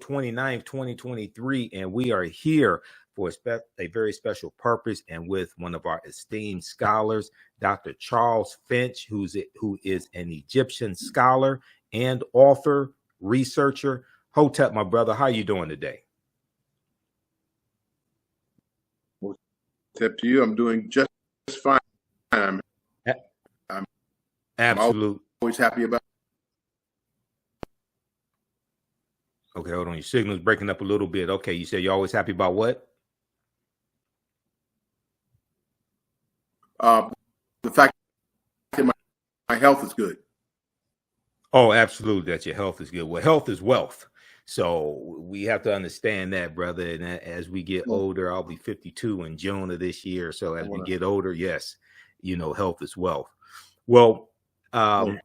29th, 2023, and we are here for a very special purpose and with one of our esteemed scholars, Dr. Charles Finch, who is an Egyptian scholar and author, researcher. Hotep, my brother, how you doing today? Hotep to you. I'm doing just fine. I'm absolute. Always happy about. Okay, hold on. Your signal's breaking up a little bit. Okay, you said you're always happy about what? The fact that my health is good. Oh, absolutely, that your health is good. Well, health is wealth. So we have to understand that, brother. And as we get older, I'll be 52 in June of this year. So as we get older, yes, health is wealth. Well, you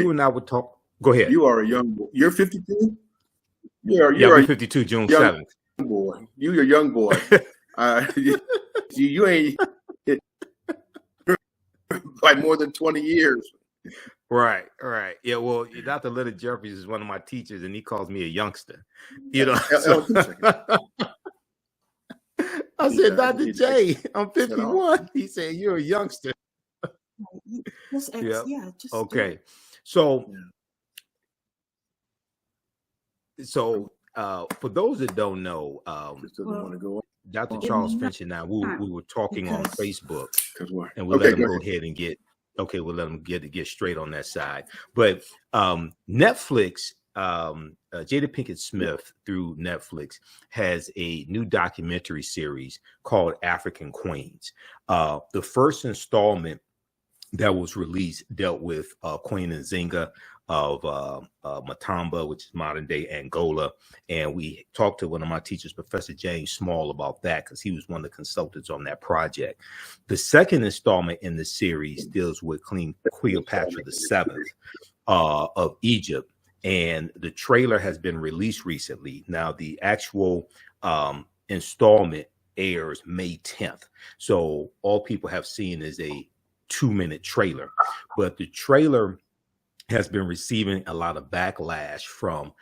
and I would talk. Go ahead. You are a young boy. You're 52? You're 52 June 7th. Boy. You're a young boy. you ain't by more than 20 years. Right. Yeah, well, Dr. Little Jeffries is one of my teachers, and he calls me a youngster. So. I said, Dr. J, I'm 51. He said, you're a youngster. Okay. So for those that don't know, Dr. Charles Finch and I, we were talking on Facebook, and we'll let him go ahead and get. Okay, we'll let them get straight on that side. But Netflix, Jada Pinkett Smith through Netflix has a new documentary series called African Queens. The first installment that was released dealt with Queen Nzinga of Matamba, which is modern day Angola. And we talked to one of my teachers, Professor James Small, about that because he was one of the consultants on that project. The second installment in the series deals with Queen Cleopatra VII of Egypt. And the trailer has been released recently. Now, the actual installment airs May 10th. So all people have seen is a 2-minute trailer. But the trailer has been receiving a lot of backlash from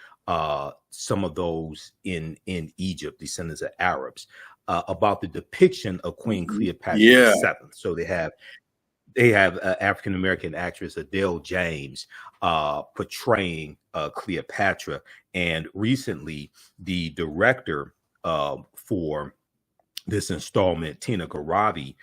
some of those in Egypt, descendants of Arabs, about the depiction of Queen Cleopatra VII. So they have African American actress Adele James portraying Cleopatra, and recently the director for this installment, Tina Garavi,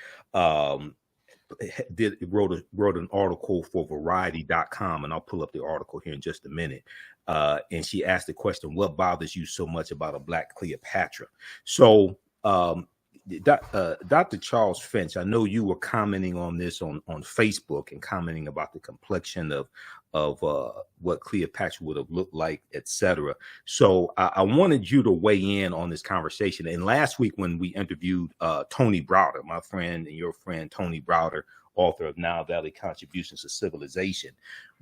wrote an article for Variety.com, and I'll pull up the article here in just a minute. And she asked the question, "What bothers you so much about a Black Cleopatra?" So, Dr. Charles Finch, I know you were commenting on this on Facebook and commenting about the complexion of what Cleopatra would have looked like, etc. So I wanted you to weigh in on this conversation. And last week when we interviewed Tony Browder, my friend and your friend Tony Browder, author of Nile Valley Contributions to Civilization,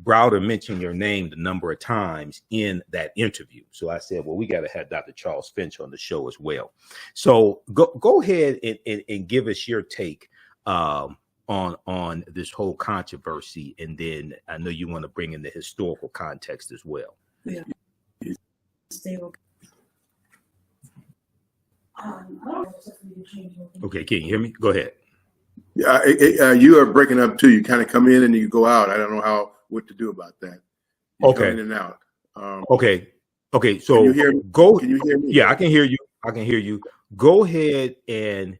Browder mentioned your name the number of times in that interview. So I said, well, we got to have Dr. Charles Finch on the show as well. So go ahead and give us your take on this whole controversy, and then I know you want to bring in the historical context as well. Yeah. Okay, can you hear me? Go ahead. Yeah, you are breaking up too. You kind of come in and you go out. I don't know what to do about that. You okay. Come in and out. Okay. So can you hear me? Can you hear me? Yeah, I can hear you. Go ahead and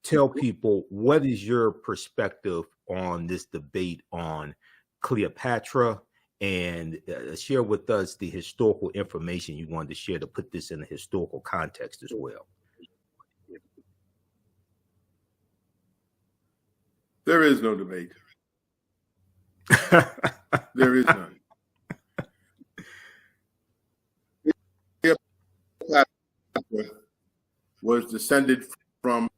tell people what is your perspective on this debate on Cleopatra, and share with us the historical information you wanted to share to put this in a historical context as well. There is no debate. There is none. Cleopatra was descended from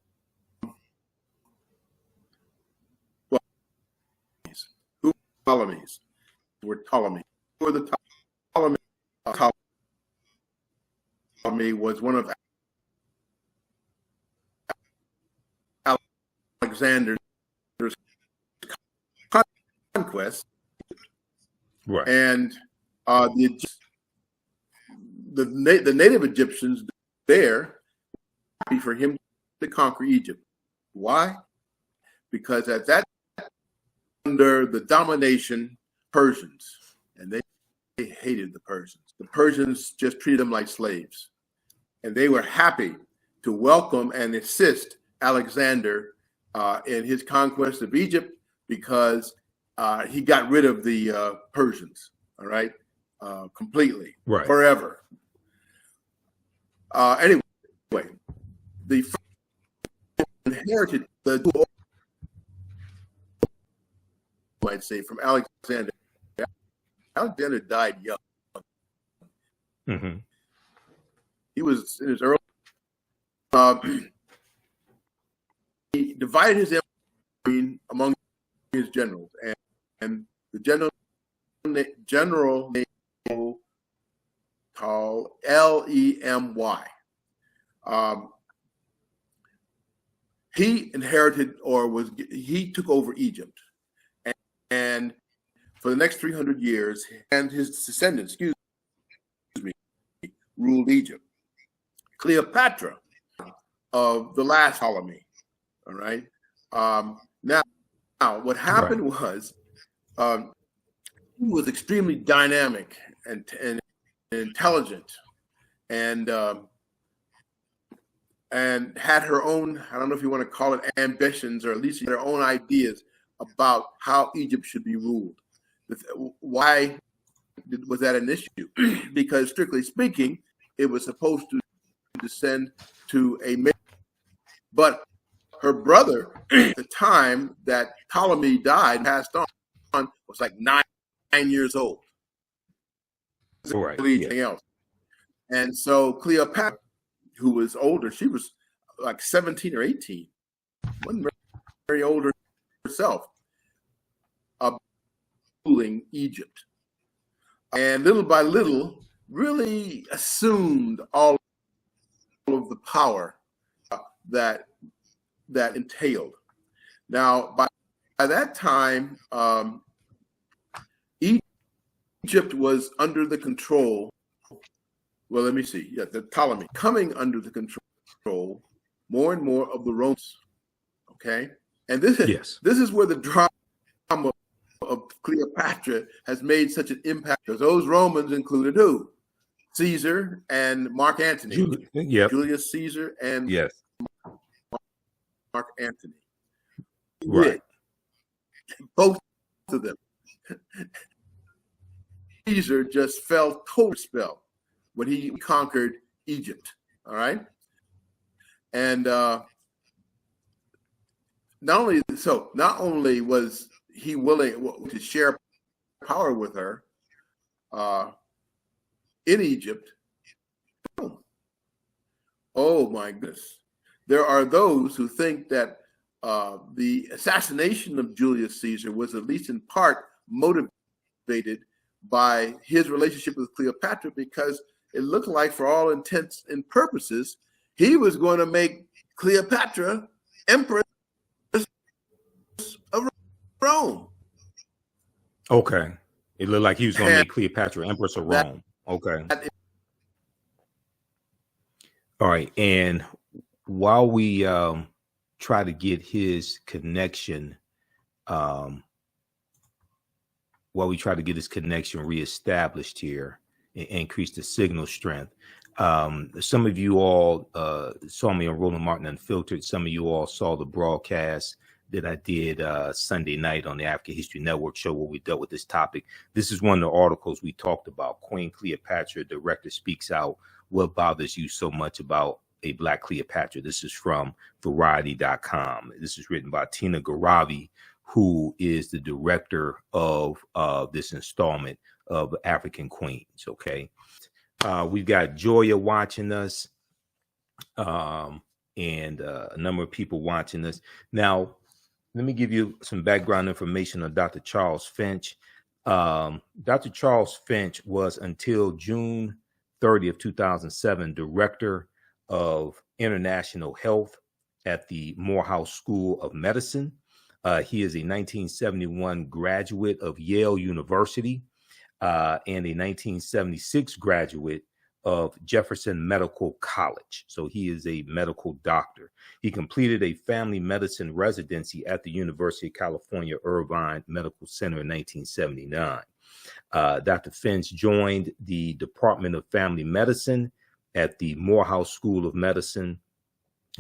Ptolemies. Were Ptolemy. Who were the Ptolemy? Ptolemy was one of Alexander's conquests, right? And the native Egyptians there happy for him to conquer Egypt. Why? Because at that under the domination Persians, and they hated the Persians. The Persians just treated them like slaves, and they were happy to welcome and assist Alexander in his conquest of Egypt because he got rid of the Persians, all right, completely, right, forever. Anyway, the inherited the, I'd say, from Alexander. Alexander died young. Mm-hmm. He was in his early. He divided his empire among his generals, and the general name called Lemy. He inherited, he took over Egypt, and for the next 300 years, and his descendants, ruled Egypt. Cleopatra of the last Ptolemy, all right? Now, what happened was he was extremely dynamic and intelligent, and had her own, I don't know if you want to call it ambitions, or at least her own ideas about how Egypt should be ruled. Why was that an issue? Because strictly speaking, it was supposed to descend to a male. But her brother, at the time that Ptolemy died, passed on, was like 9 years old. Right. Anything else. And so Cleopatra, who was older, she was like 17 or 18, wasn't very older herself, ruling Egypt. And little by little, really assumed all of the power that entailed. Now, by that time, Egypt was under the control. Well, let me see. Yeah, the Ptolemy coming under the control more and more of the Romans. Okay, and this is where the drama of Cleopatra has made such an impact, because those Romans included who? Caesar and Mark Antony. Julius Caesar and Mark Antony. Right. Both of them. Caesar just fell total spell when he conquered Egypt. All right. And not only was he willing to share power with her in Egypt. Oh my goodness. There are those who think that the assassination of Julius Caesar was at least in part motivated by his relationship with Cleopatra, because it looked like, for all intents and purposes, he was going to make Cleopatra empress of Rome. Okay. It looked like he was going to make Cleopatra empress of Rome. Okay. All right. And while we try to get his connection, reestablished here and increase the signal strength. Some of you all saw me on Roland Martin Unfiltered. Some of you all saw the broadcast that I did Sunday night on the African History Network show, where we dealt with this topic. This is one of the articles we talked about. Queen Cleopatra, director speaks out. What bothers you so much about a Black Cleopatra? This is from Variety.com. This is written by Tina Garavi, who is the director of this installment of African Queens. Okay. We've got Joya watching us, and a number of people watching us. Now, let me give you some background information on Dr. Charles Finch. Dr. Charles Finch was, until June 30th, 2007, director of international health at the Morehouse School of Medicine. He is a 1971 graduate of Yale University and a 1976 graduate of Jefferson Medical College. So he is a medical doctor. He completed a family medicine residency at the University of California, Irvine Medical Center in 1979. Dr. Finch joined the Department of Family Medicine at the Morehouse School of Medicine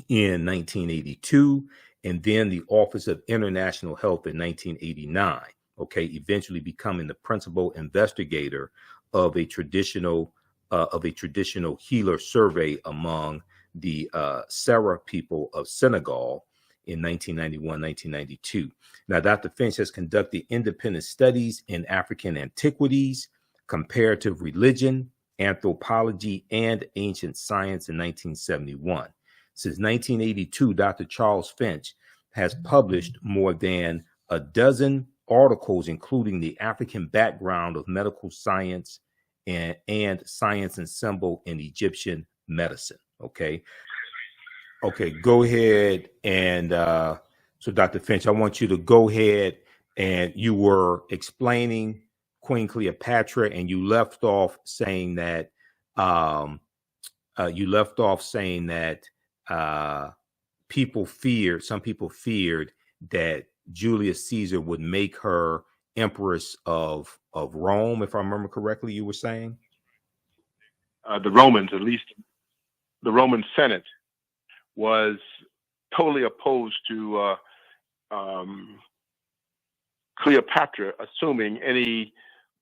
in 1982, and then the Office of International Health in 1989. Okay, eventually becoming the principal investigator of a traditional healer survey among the Sarah people of Senegal in 1991-1992. Now, Dr. Finch has conducted independent studies in African antiquities, comparative religion, anthropology, and ancient science in 1971. Since 1982, Dr. Charles Finch has published more than a dozen articles, including the African background of medical science and science and symbol in Egyptian medicine. Okay, go ahead. And so, Dr. Finch, I want you to go ahead, and you were explaining Queen Cleopatra, and you left off saying that some people feared that Julius Caesar would make her empress of Rome, if I remember correctly. You were saying the Romans, at least the Roman Senate, was totally opposed to Cleopatra assuming any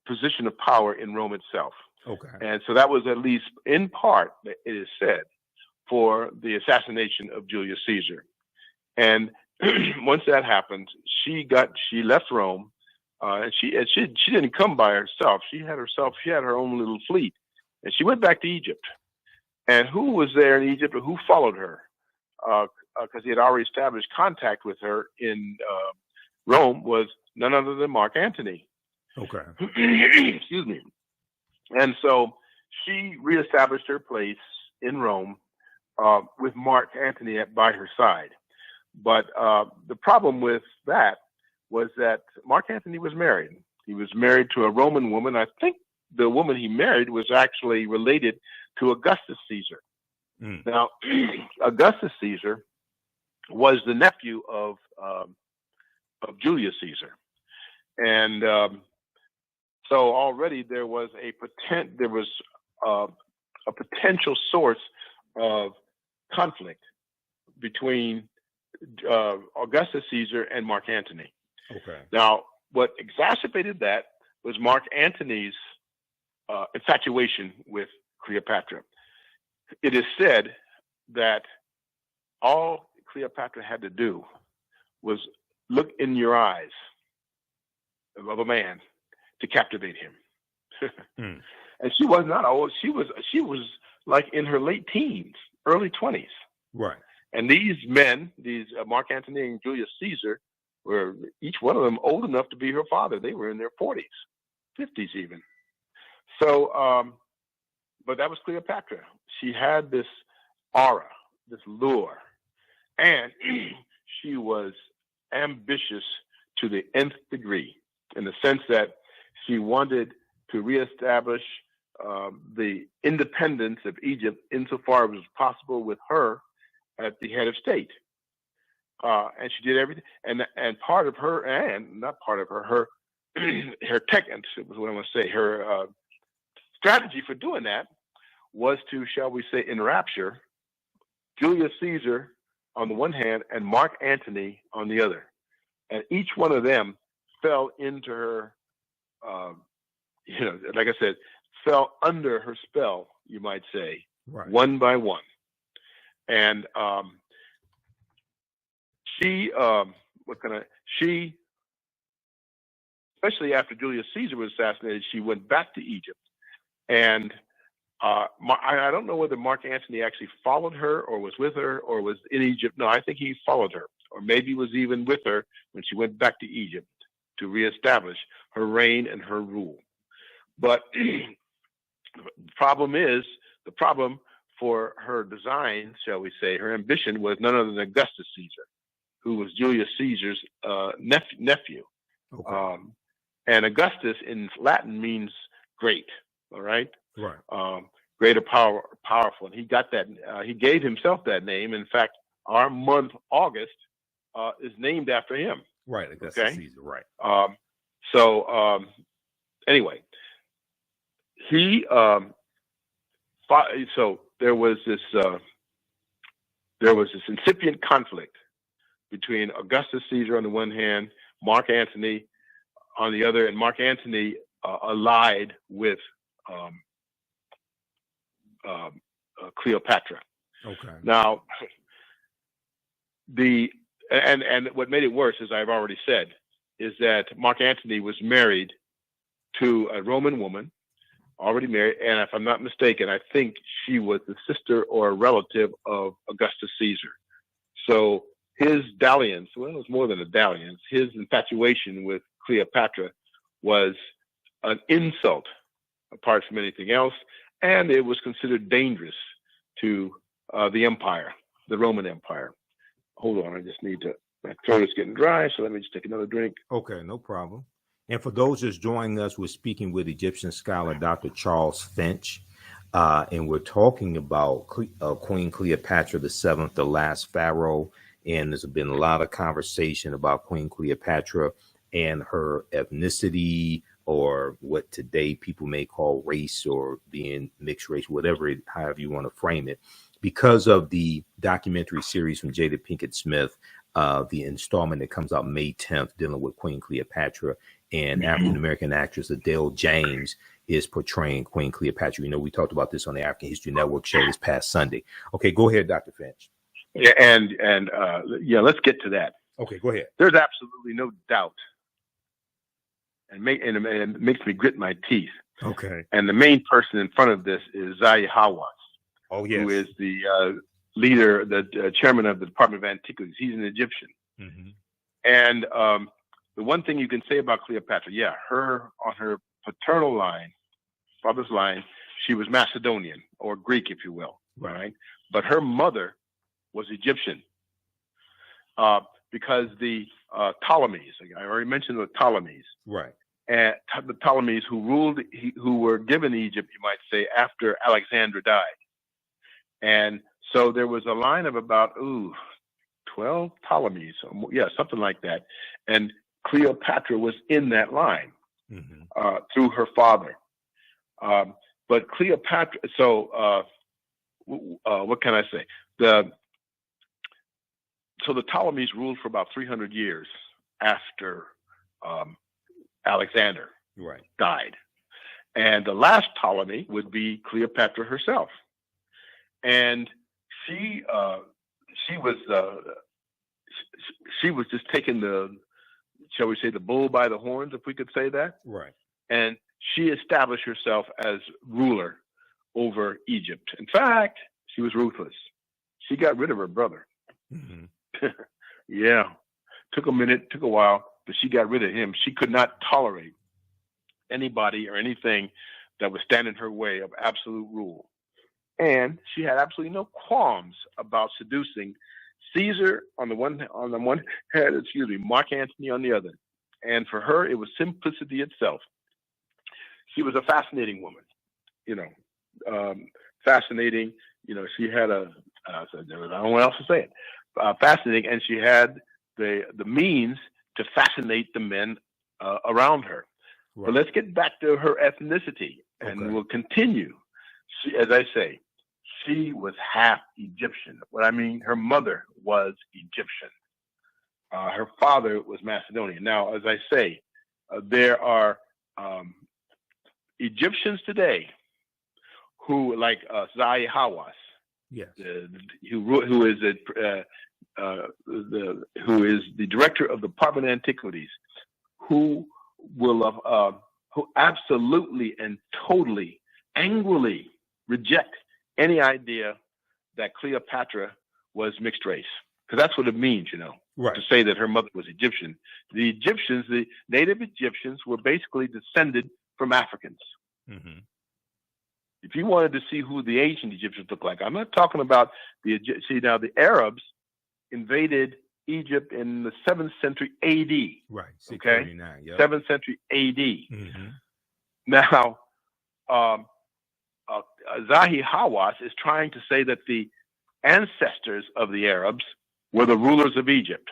position of power in Rome itself. Okay. And so that was, at least in part, it is said, for the assassination of Julius Caesar. And once that happened, she left Rome, and she didn't come by herself. She had her own little fleet, and she went back to Egypt. And who was there in Egypt, or who followed her? Because he had already established contact with her in Rome, was none other than Mark Antony. Okay. Excuse me. And so she reestablished her place in Rome with Mark Antony by her side. But the problem with that was that Mark Antony was married. He was married to a Roman woman. I think the woman he married was actually related to Augustus Caesar. Now, Augustus Caesar was the nephew of Julius Caesar, and so already there was a potential source of conflict between Augustus Caesar and Mark Antony. Okay. Now, what exacerbated that was Mark Antony's infatuation with Cleopatra. It is said that all Cleopatra had to do was look in your eyes of a man to captivate him. And she was not old. She was like in her late teens, early 20s. Right. And these men, Mark Antony and Julius Caesar, were each one of them old enough to be her father. They were in their 40s, 50s even. So, but that was Cleopatra. She had this aura, this lure, and she was ambitious to the nth degree, in the sense that she wanted to reestablish the independence of Egypt insofar as was possible with her at the head of state. And she did everything. And part of her, and not part of her technique, was what I want to say, her strategy for doing that was to, shall we say, enrapture Julius Caesar on the one hand and Mark Antony on the other. And each one of them fell into her, like I said, fell under her spell, you might say, right, one by one. And she, especially after Julius Caesar was assassinated, she went back to Egypt. And I don't know whether Mark Antony actually followed her or was with her or was in Egypt. No, I think he followed her, or maybe was even with her when she went back to Egypt to reestablish her reign and her rule. But the problem for her design, shall we say, her ambition was none other than Augustus Caesar, who was Julius Caesar's nephew. Okay. And Augustus in Latin means great. All right. Right. greater powerful. And he got that. He gave himself that name. In fact, our month August is named after him. Right, Augustus Caesar. Right. Anyway, he so there was this incipient conflict between Augustus Caesar on the one hand, Mark Antony on the other, and Mark Antony allied with Cleopatra. Okay. Now, and what made it worse, as I've already said, is that Mark Antony was married to a Roman woman, already married, and if I'm not mistaken, I think she was the sister or a relative of Augustus Caesar. So his dalliance, well, it was more than a dalliance, his infatuation with Cleopatra was an insult, apart from anything else, and it was considered dangerous to the empire, the Roman Empire. Hold on, I just need to, my throat is getting dry, so let me just take another drink. Okay, no problem. And for those just joining us, we're speaking with Egyptian scholar Dr. Charles Finch, and we're talking about Queen Cleopatra VII, the last pharaoh. And there's been a lot of conversation about Queen Cleopatra and her ethnicity, or what today people may call race, or being mixed race, however you want to frame it, because of the documentary series from Jada Pinkett Smith, the installment that comes out May 10th dealing with Queen Cleopatra, and African-American actress Adele James is portraying Queen Cleopatra. You know, we talked about this on the African History Network show this past Sunday. Okay, go ahead, Dr. Finch. Yeah, and let's get to that. Okay, go ahead. There's absolutely no doubt, and it makes me grit my teeth. Okay. And the main person in front of this is Zahi Hawass. Oh, yes. Who is the leader, the chairman of the Department of Antiquities. He's an Egyptian. Mm-hmm. And the one thing you can say about Cleopatra, her on her paternal line, father's line, she was Macedonian or Greek, if you will, right? But her mother was Egyptian, because the Ptolemies, I already mentioned the Ptolemies, right? And the Ptolemies who were given Egypt, you might say, after Alexander died. And so there was a line of about 12 Ptolemies, something like that. And Cleopatra was in that line, mm-hmm. Through her father. But Cleopatra, what can I say? So the Ptolemies ruled for about 300 years after Alexander died. And the last Ptolemy would be Cleopatra herself. And she was just taking shall we say, the bull by the horns, if we could say that. Right. And she established herself as ruler over Egypt. In fact, she was ruthless. She got rid of her brother. Mm-hmm. Yeah. Took a minute, took a while, but she got rid of him. She could not tolerate anybody or anything that would stand in her way of absolute rule. And she had absolutely no qualms about seducing Caesar on the one hand, Mark Antony on the other. And for her, it was simplicity itself. She was a fascinating woman, fascinating. She had I don't know what else to say it. Fascinating, and she had the means to fascinate the men around her. Right. But let's get back to her ethnicity, and we'll continue. As I say, she was half Egyptian. What I mean, her mother was Egyptian. Her father was Macedonian. Now, as I say, there are Egyptians today who, like Zahi Hawass, yes, who is the director of the Department of Antiquities, who absolutely and totally, angrily reject any idea that Cleopatra was mixed race, because that's what it means, right, to say that her mother was Egyptian. The Egyptians, the native Egyptians, were basically descended from Africans. Mm-hmm. If you wanted to see who the ancient Egyptians look like, I'm not talking about the Arabs invaded Egypt in the 7th century A.D. Right, 639, okay? 7th century A.D. Mm-hmm. Now, Zahi Hawass is trying to say that the ancestors of the Arabs were the rulers of Egypt.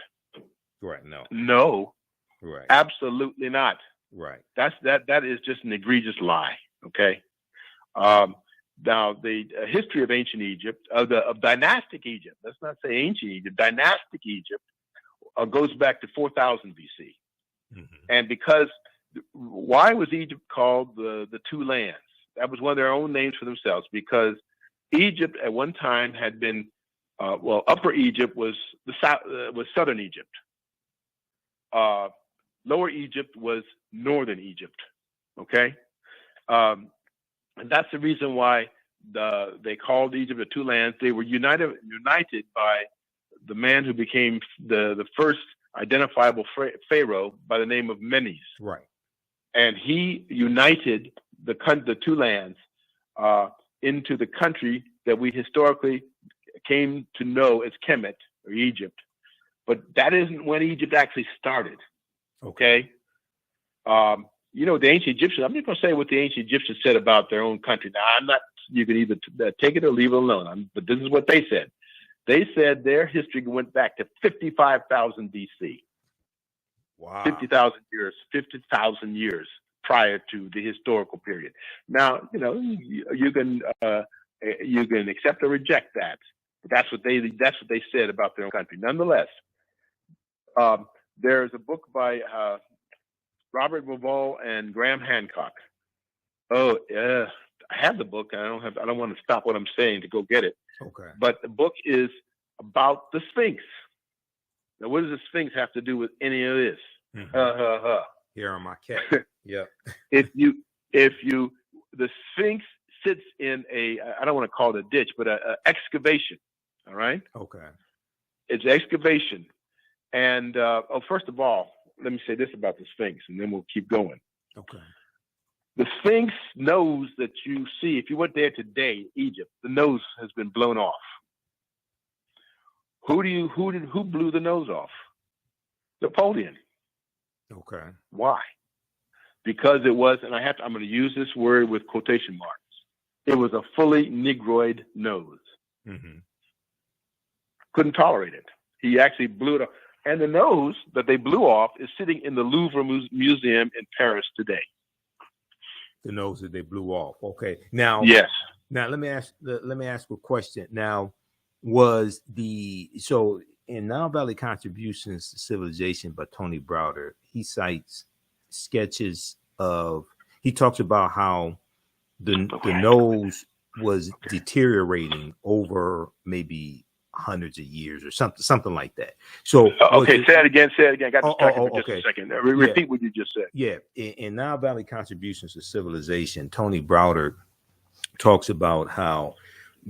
Right. No. Right. Absolutely not. Right. That is just an egregious lie. Okay. Now the history of ancient Egypt, of dynastic Egypt. Let's not say ancient Egypt. Dynastic Egypt goes back to 4000 BC. Mm-hmm. And why was Egypt called the two lands? That was one of their own names for themselves, because Egypt at one time had been, Upper Egypt was was southern Egypt. Lower Egypt was northern Egypt. Okay, and that's the reason why they called Egypt the two lands. They were united by the man who became the first identifiable pharaoh by the name of Menes. Right. And he united the two lands into the country that we historically came to know as Kemet, or Egypt. But that isn't when Egypt actually started. Okay. The ancient Egyptians, I'm not going to say what the ancient Egyptians said about their own country. Now, you can either take it or leave it alone. But this is what they said. They said their history went back to 55,000 BC. Wow. 50,000 years prior to the historical period. Now, you can accept or reject that. But that's what they said about their own country. Nonetheless, there's a book by Robert Bauval and Graham Hancock. Oh, yeah, I have the book. I don't want to stop what I'm saying to go get it. Okay. But the book is about the Sphinx. Now, what does the Sphinx have to do with any of this? Mm-hmm. Here on my cat. Yeah. The Sphinx sits in I don't want to call it a ditch, but a excavation. All right. Okay. It's excavation. And first of all, let me say this about the Sphinx, and then we'll keep going. Okay. The Sphinx nose that you see, if you went there today, Egypt, the nose has been blown off. Who blew the nose off? Napoleon. Okay. Why? Because it was, and I'm going to use this word with quotation marks. It was a fully Negroid nose. Mm-hmm. Couldn't tolerate it. He actually blew it off. And the nose that they blew off is sitting in the Louvre Museum in Paris today. The nose that they blew off. Okay. Now, yes. Now let me ask a question. Now, so in Nile Valley Contributions to Civilization by Tony Browder, he cites sketches he talks about how the nose was deteriorating over maybe hundreds of years or something like that. So say it again. Got distracted for just a second. Repeat what you just said. Yeah. In Nile Valley Contributions to Civilization, Tony Browder talks about how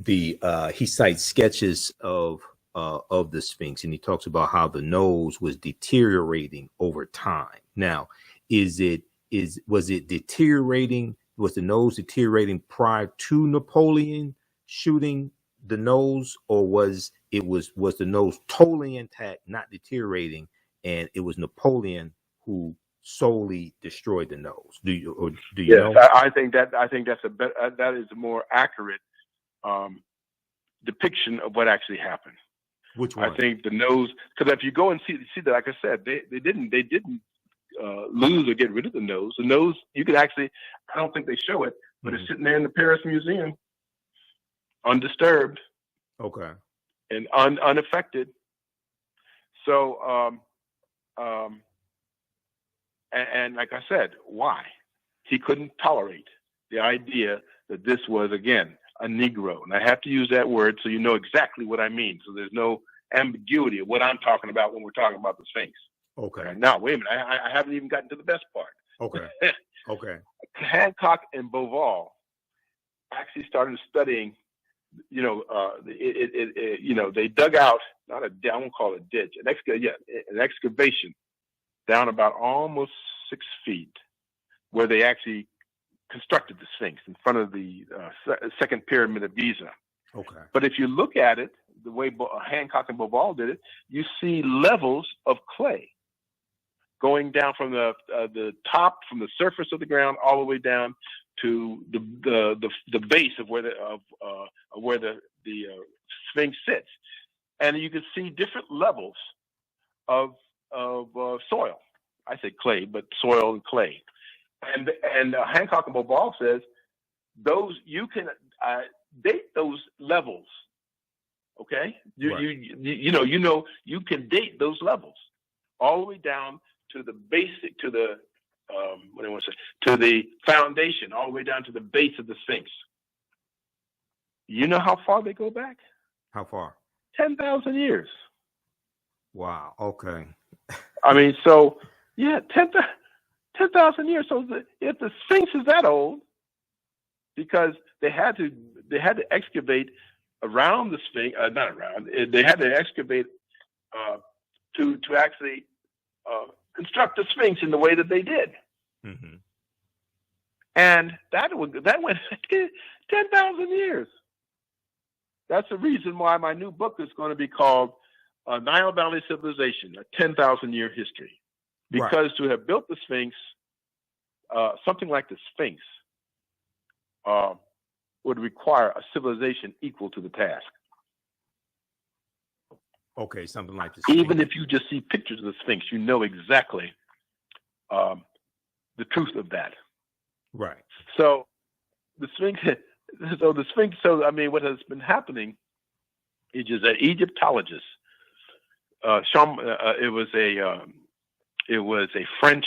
he cites sketches of the Sphinx, and he talks about how the nose was deteriorating over time. Now, was it deteriorating? Was the nose deteriorating prior to Napoleon shooting the nose, or was the nose totally intact, not deteriorating, and it was Napoleon who solely destroyed the nose? Do you know? I think that's that is a more accurate depiction of what actually happened. Which one? I think the nose, because if you go and see that, like I said, they didn't lose or get rid of the nose. The nose, you could actually, I don't think they show it, but it's sitting there in the Paris Museum, undisturbed. Okay. And unaffected. So, and like I said, why? He couldn't tolerate the idea that this was, again, a Negro. And I have to use that word so you know exactly what I mean. So there's no ambiguity of what I'm talking about when we're talking about the Sphinx. Okay. Now, wait a minute. I haven't even gotten to the best part. Okay. Okay. Hancock and Bauval actually started studying, they dug out, I won't call it a ditch, an excavation down about almost 6 feet, where they actually constructed the Sphinx in front of the second pyramid of Giza. Okay. But if you look at it, the way Hancock and Bauval did it, you see levels of clay going down from the top, from the surface of the ground, all the way down to the base of where the Sphinx sits, and you can see different levels of soil. I say clay, but soil and clay. And Hancock and Bobal says those you can date those levels. Okay, you can date those levels all the way down to the basic, to the to the foundation, all the way down to the base of the Sphinx. You know how far they go back? How far? 10,000 years. Wow. Okay. I mean, so yeah, 10,000 years. So if the Sphinx is that old, because they had to excavate around the Sphinx, not around. They had to excavate to actually construct the Sphinx in the way that they did, and that went 10,000 years. That's the reason why my new book is going to be called Nile Valley Civilization: A 10,000-Year History, because to have built the Sphinx, something like the Sphinx, would require a civilization equal to the task. Okay, something like this. Even if you just see pictures of the Sphinx, you know exactly the truth of that. Right. So the Sphinx. So I mean, what has been happening is just an Egyptologist. It was a French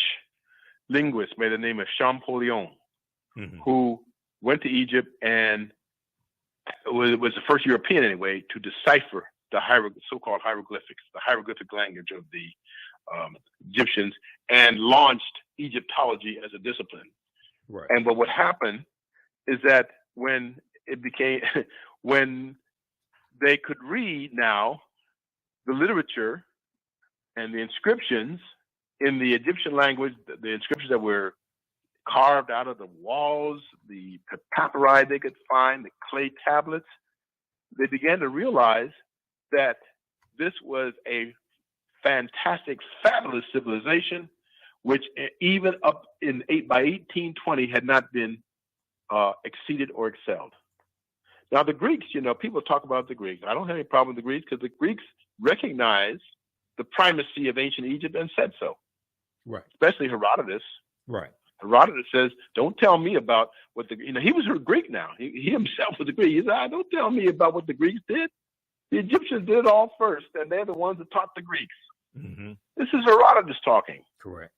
linguist by the name of Champollion, who went to Egypt and was the first European anyway to decipher the so-called hieroglyphics, the hieroglyphic language of the Egyptians, and launched Egyptology as a discipline. Right. And what would happen is that when they could read now the literature and the inscriptions in the Egyptian language, the inscriptions that were carved out of the walls, the papyri they could find, the clay tablets, they began to realize that this was a fantastic, fabulous civilization, which even up by 1820 had not been exceeded or excelled. Now the Greeks, people talk about the Greeks. I don't have any problem with the Greeks because the Greeks recognized the primacy of ancient Egypt and said so. Right. Especially Herodotus. Right. Herodotus says, "Don't tell me about what he was a Greek now. He himself was a Greek. He said, don't tell me about what the Greeks did. The Egyptians did it all first, and they're the ones that taught the Greeks." This is Herodotus talking. Correct.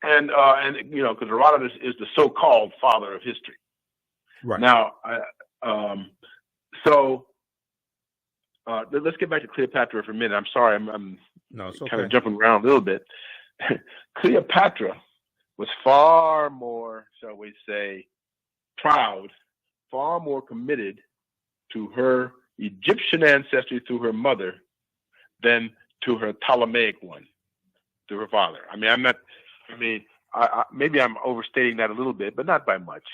And because Herodotus is the so-called father of history. Right. Now, let's get back to Cleopatra for a minute. I'm sorry, I'm kind of jumping around a little bit. Cleopatra was far more, shall we say, proud, far more committed to her Egyptian ancestry through her mother than to her Ptolemaic one, to her father. Maybe I'm overstating that a little bit, but not by much.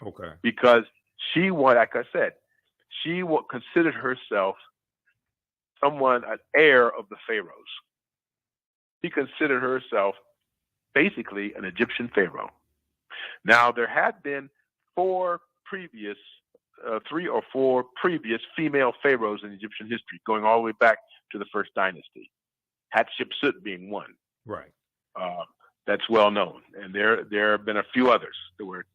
Okay. Because she, like I said, she considered herself an heir of the pharaohs. She considered herself basically an Egyptian pharaoh. Now, there had been 3 or 4 previous female pharaohs in Egyptian history, going all the way back to the first dynasty. Hatshepsut being one. Right. That's well known. And there have been a few others. There were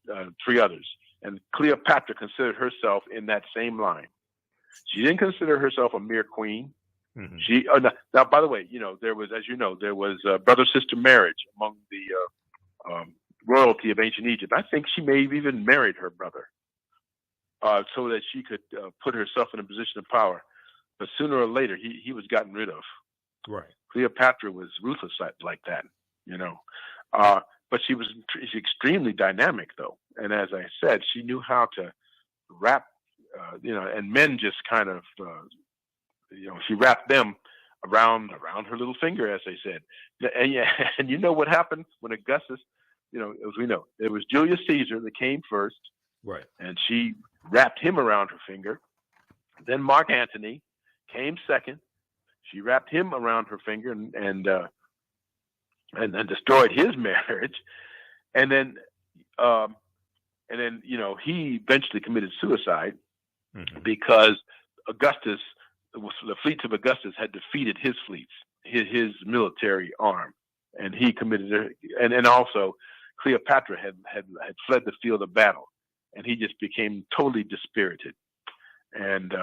3 others. And Cleopatra considered herself in that same line. She didn't consider herself a mere queen. She now, by the way, there was, as you know, there was brother-sister marriage among the royalty of ancient Egypt. I think she may have even married her brother so that she could put herself in a position of power. But sooner or later, he was gotten rid of. Right. Cleopatra was ruthless like that, but she's extremely dynamic, though. And as I said, she knew how to wrap, and men just kind of, she wrapped them around her little finger, as they said. And you know what happened when Augustus, as we know, it was Julius Caesar that came first. Right. And she wrapped him around her finger. Then Mark Antony came second. She wrapped him around her finger and destroyed his marriage. And then and then he eventually committed suicide because Augustus, the fleets of Augustus had defeated his fleets, his military arm, and he committed and also Cleopatra had fled the field of battle, and he just became totally dispirited, and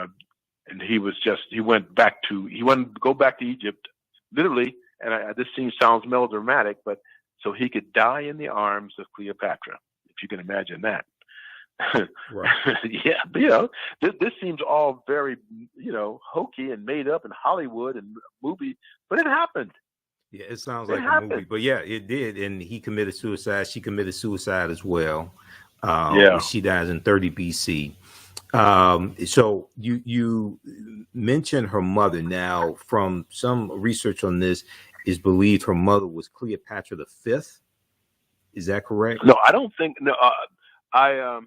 he wanted to go back to Egypt, literally, and this sounds melodramatic, but so he could die in the arms of Cleopatra, if you can imagine that. Right. Yeah, but, this seems all very, hokey and made up in Hollywood and movie, but it happened. Yeah, it sounds like a movie, but yeah, it did. And he committed suicide. She committed suicide as well. She dies in 30 BC. So you mentioned her mother. Now, from some research on this, is believed her mother was Cleopatra V. Is that correct? No, I don't think. No, I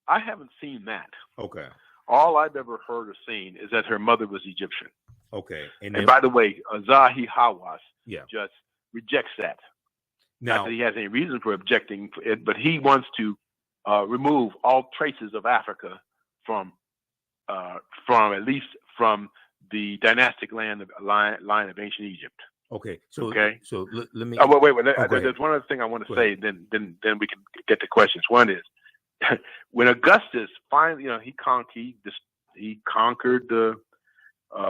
haven't seen that. Okay. All I've ever heard or seen is that her mother was Egyptian. Okay. And by the way, Zahi Hawass just rejects that. Now, not that he has any reason for objecting it, but he wants to remove all traces of Africa from at least from the dynastic line of ancient Egypt. Okay. So let me. Oh, wait. There's one other thing I want to say. Then we can get to questions. One is when Augustus finally, he conquered the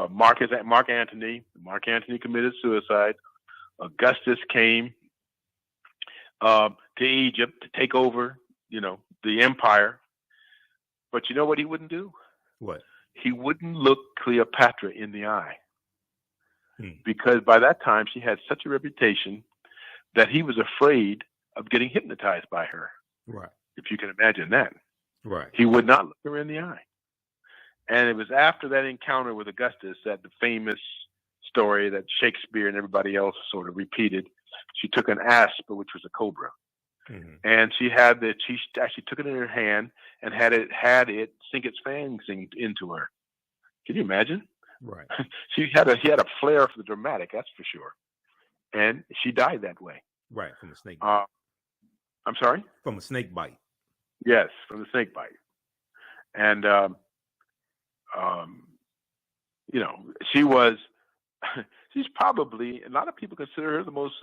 Mark Antony. Mark Antony committed suicide. Augustus came to Egypt to take over, the empire. But you know what he wouldn't do? What? He wouldn't look Cleopatra in the eye. Because by that time she had such a reputation that he was afraid of getting hypnotized by her. Right. If you can imagine that. Right. He would not look her in the eye. And it was after that encounter with Augustus that the famous story that Shakespeare and everybody else sort of repeated. She took an asp, which was a cobra. Mm-hmm. And she actually took it in her hand and had it sink its fangs into her. Can you imagine? Right. He had a flair for the dramatic, that's for sure. And she died that way. Right, from a snake bite. I'm sorry? From a snake bite. Yes, from the snake bite. And she's probably, a lot of people consider her the most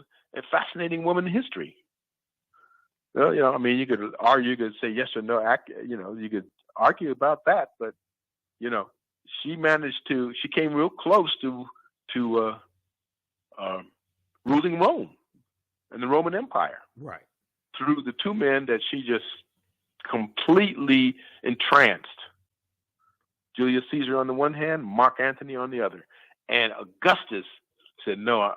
fascinating woman in history. Well, you could argue, you could say yes or no, you could argue about that, but, she came real close to ruling Rome and the Roman Empire. Right. Through the two men that she just completely entranced. Julius Caesar on the one hand, Mark Antony on the other. And Augustus said, no,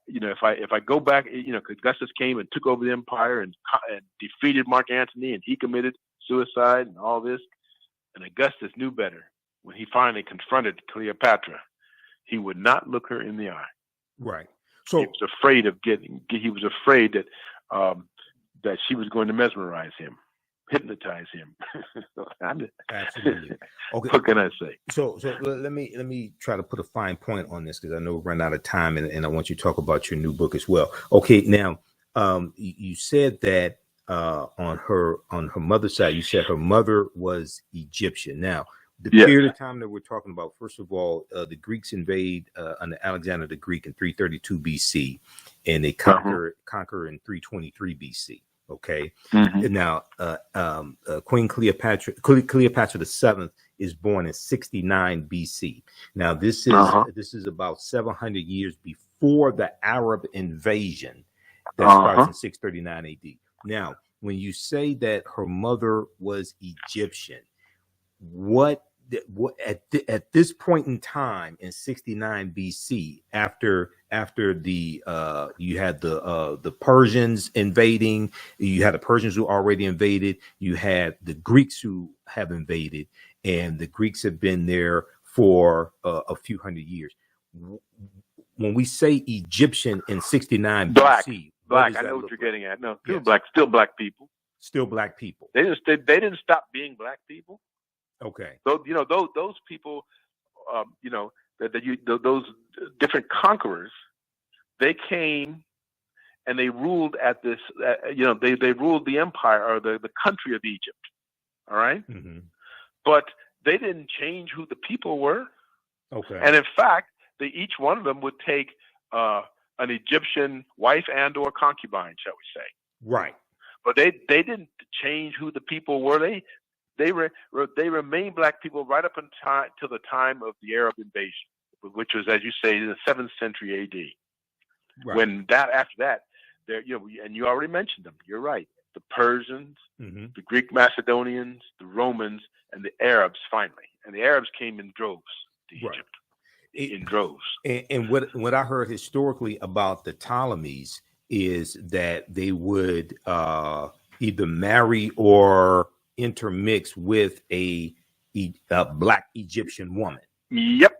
if I go back, Augustus came and took over the empire and defeated Mark Antony, and he committed suicide and all this. And Augustus knew better. When he finally confronted Cleopatra, he would not look her in the eye. Right. So he was afraid that she was going to mesmerize him, hypnotize him. Absolutely. Okay. What can I say? So let me try to put a fine point on this, because I know we've run out of time, and I want you to talk about your new book as well. Okay. Now, you said that on her mother's side, you said her mother was Egyptian. Now, the period of time that we're talking about, first of all, the Greeks invade under Alexander the Greek in 332 BC, and they conquer in 323 BC. Okay. Mm-hmm. Now, Queen Cleopatra VII is born in 69 BC. Now, this is about 700 years before the Arab invasion that starts in 639 AD. Now, when you say that her mother was Egyptian, what at this point in time in 69 BC, after the you had the Persians invading, you had the Persians who already invaded, you had the Greeks who have invaded, and the Greeks have been there for a few hundred years. When we say Egyptian in 69 BC, black, I know what you're getting at. No, still black people. Still black people. They didn't stop being black people. Okay. So those people, those different conquerors, they came and they ruled at this. They ruled the empire or the country of Egypt. All right, but they didn't change who the people were. Okay, and in fact, each one of them would take an Egyptian wife and or concubine, shall we say? Right. But they didn't change who the people were. They remained black people right up until the time of the Arab invasion, which was, as you say, in the 7th century A.D. Right. When after that, there, and you already mentioned them. You're right. The Persians, the Greek Macedonians, the Romans, and the Arabs finally. And the Arabs came in droves to Egypt. In droves. And what I heard historically about the Ptolemies is that they would either marry or intermix with a black Egyptian woman. Yep.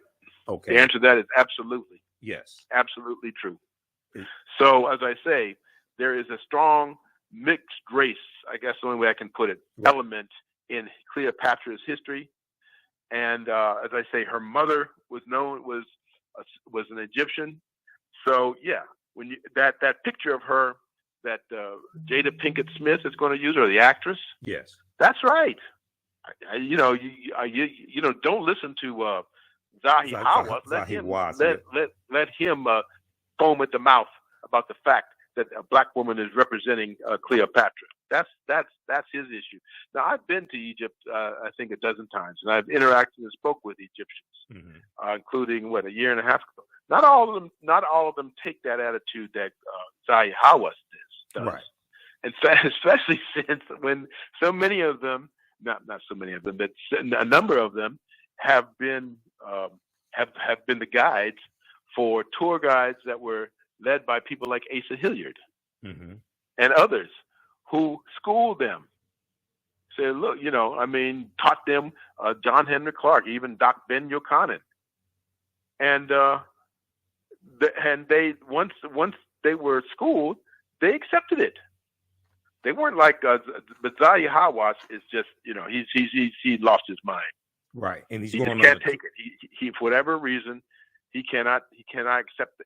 Okay. The answer to that is absolutely. Yes. Absolutely true. So, as I say, there is a strong mixed race, I guess the only way I can put it, element in Cleopatra's history. And as I say, her mother was an Egyptian. So yeah, when that picture of her that Jada Pinkett Smith is going to use, or the actress, yes, that's right. You don't listen to Zahi Hawass. Let him foam at the mouth about the fact that a black woman is representing Cleopatra. That's his issue. Now, I've been to Egypt, I think, a dozen times, and I've interacted and spoke with Egyptians, including a year and a half ago. Not all of them take that attitude that Zahi Hawass does. Right. And especially since when so many of them, not so many of them, but a number of them have been the guides for tour guides that were led by people like Asa Hilliard and others who schooled them. Said, look, taught them John Henry Clark, even Doc Ben Yochanan. And they once they were schooled, they accepted it. They weren't like, but Zahi Hawass is just, he lost his mind. Right, and he can't take it. He for whatever reason, he cannot accept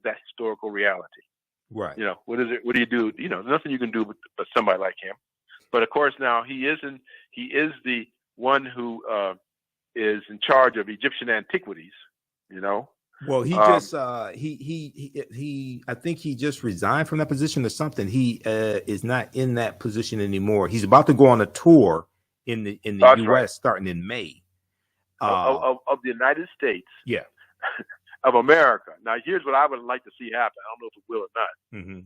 that historical reality. Right. What is it? What do you do? Nothing you can do but somebody like him. But of course, now he is the one who is in charge of Egyptian antiquities. Well, he just he I think he just resigned from that position or something. He is not in that position anymore. He's about to go on a tour in the U.S. right. starting in May of the United States. Yeah. Of America. Now, here's what I would like to see happen. I don't know if it will or not.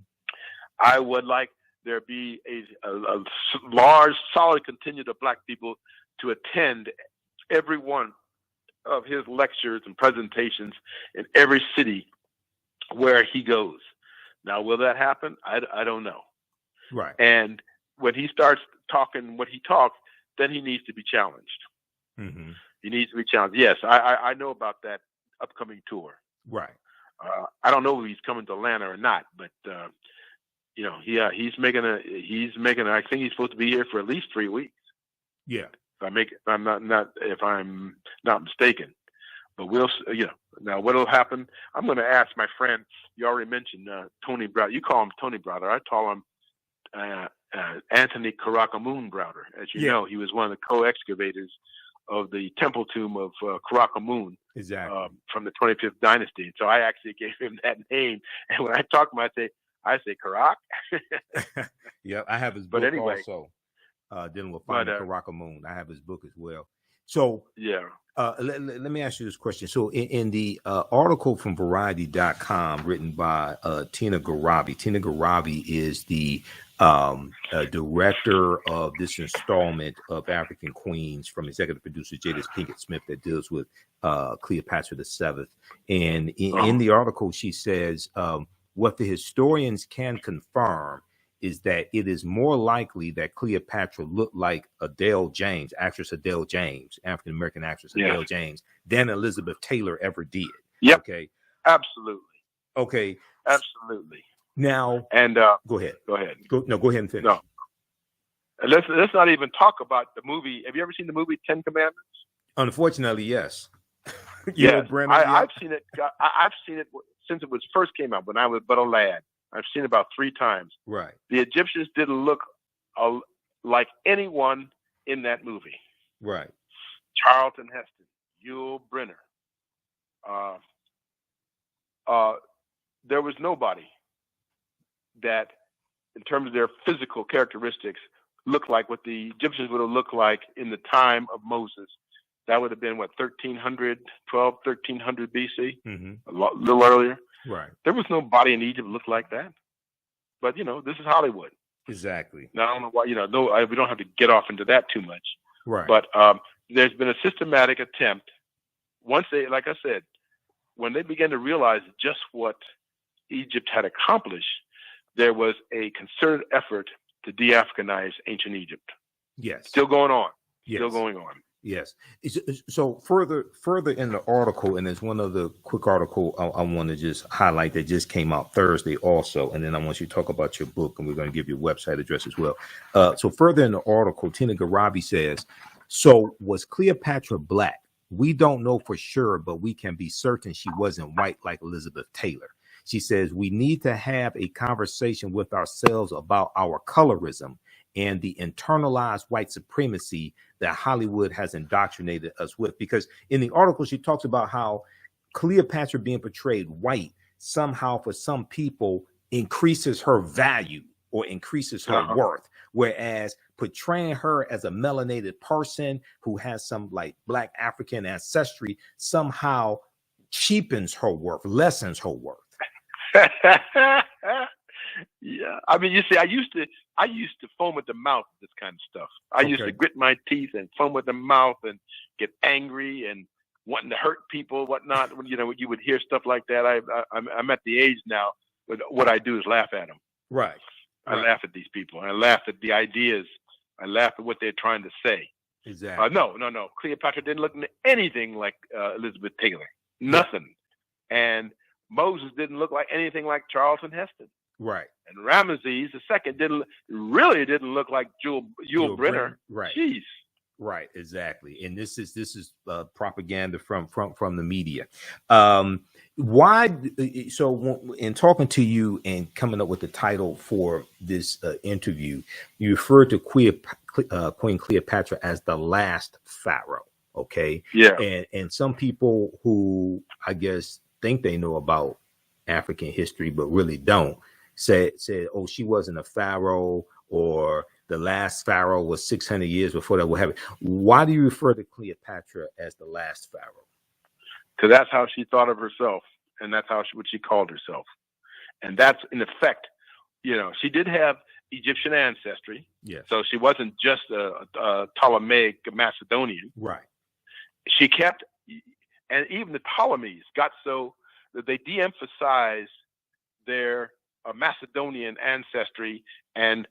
I would like there be a large, solid contingent of black people to attend every one of his lectures and presentations in every city where he goes. Now, will that happen? I don't know. Right. And when he starts talking what he talks, then he needs to be challenged. He needs to be challenged. Yes, I know about that upcoming tour. Right. I don't know if he's coming to Atlanta or not, but he's making I think he's supposed to be here for at least 3 weeks. Yeah. If I'm not mistaken. But now what'll happen? I'm going to ask my friend. You already mentioned Tony Browder. You call him Tony Browder. I call him Anthony Karakamoon Browder. As you know, he was one of the co-excavators of the temple tomb of Karakamoon, exactly, from the 25th dynasty. And so I actually gave him that name. And when I talk to him, I say Karak. Yeah, I have his book also, dealing with finding Karakamoon. I have his book as well. So yeah, let me ask you this question. So in the article from Variety.com written by Tina Garabi. Tina Garabi is the director of this installment of African Queens from executive producer Jada Pinkett Smith that deals with Cleopatra VII. And in the article, she says, what the historians can confirm is that it is more likely that Cleopatra looked like Adele James, actress Adele James, African-American actress Adele James, than Elizabeth Taylor ever did. Yep. Okay. Absolutely. Okay. Absolutely. Now, and go ahead. Go ahead. Go ahead and finish. No. Let's not even talk about the movie. Have you ever seen the movie 10 Commandments? Unfortunately, yes. Yes. I've seen it. I've seen it since it was first came out when I was but a lad. I've seen it about 3 times. Right. The Egyptians didn't look like anyone in that movie. Right. Charlton Heston, Yul Brynner. There was nobody that, in terms of their physical characteristics, looked like what the Egyptians would have looked like in the time of Moses. That would have been, 1300 BC, a little earlier. Right. There was nobody in Egypt that looked like that. But, this is Hollywood. Exactly. Now, I don't know why, we don't have to get off into that too much. Right. But there's been a systematic attempt. Once they, like I said, when they began to realize just what Egypt had accomplished, there was a concerted effort to de-Africanize ancient Egypt. Yes. Still going on. Yes. Still going on. Yes. So further in the article, and there's one other quick article I want to just highlight that just came out Thursday also, and then I want you to talk about your book, and we're going to give you a website address as well. So further in the article, Tina Garabi says, so was Cleopatra black? We don't know for sure, but we can be certain she wasn't white like Elizabeth Taylor. She says, we need to have a conversation with ourselves about our colorism and the internalized white supremacy that Hollywood has indoctrinated us with. Because in the article, she talks about how Cleopatra being portrayed white somehow for some people increases her value or increases her worth. Whereas portraying her as a melanated person who has some like black African ancestry somehow cheapens her worth, lessens her worth. Yeah, I mean, you see, I used to foam at the mouth with this kind of stuff. I used to grit my teeth and foam at the mouth and get angry and wanting to hurt people, whatnot. When you would hear stuff like that. I'm at the age now, but what I do is laugh at them. Right. I laugh at these people. I laugh at the ideas. I laugh at what they're trying to say. Exactly. No. Cleopatra didn't look anything like Elizabeth Taylor. Nothing. And Moses didn't look like anything like Charlton Heston. Right. And Ramesses II didn't look like Yul Brynner. Right. Jeez. Right. Exactly. And this is propaganda from the media. Why? So in talking to you and coming up with the title for this interview, you refer to Queen Cleopatra as the last pharaoh. Okay. Yeah. And some people who I guess think they know about African history but really don't said, oh, she wasn't a pharaoh, or the last pharaoh was 600 years before that. What happened? Why do you refer to Cleopatra as the last pharaoh? Because that's how she thought of herself, and that's what she called herself, and that's in effect. She did have Egyptian ancestry. Yes. So she wasn't just a Ptolemaic Macedonian. Right. She kept, and even the Ptolemies got so that they de-emphasized their Macedonian ancestry and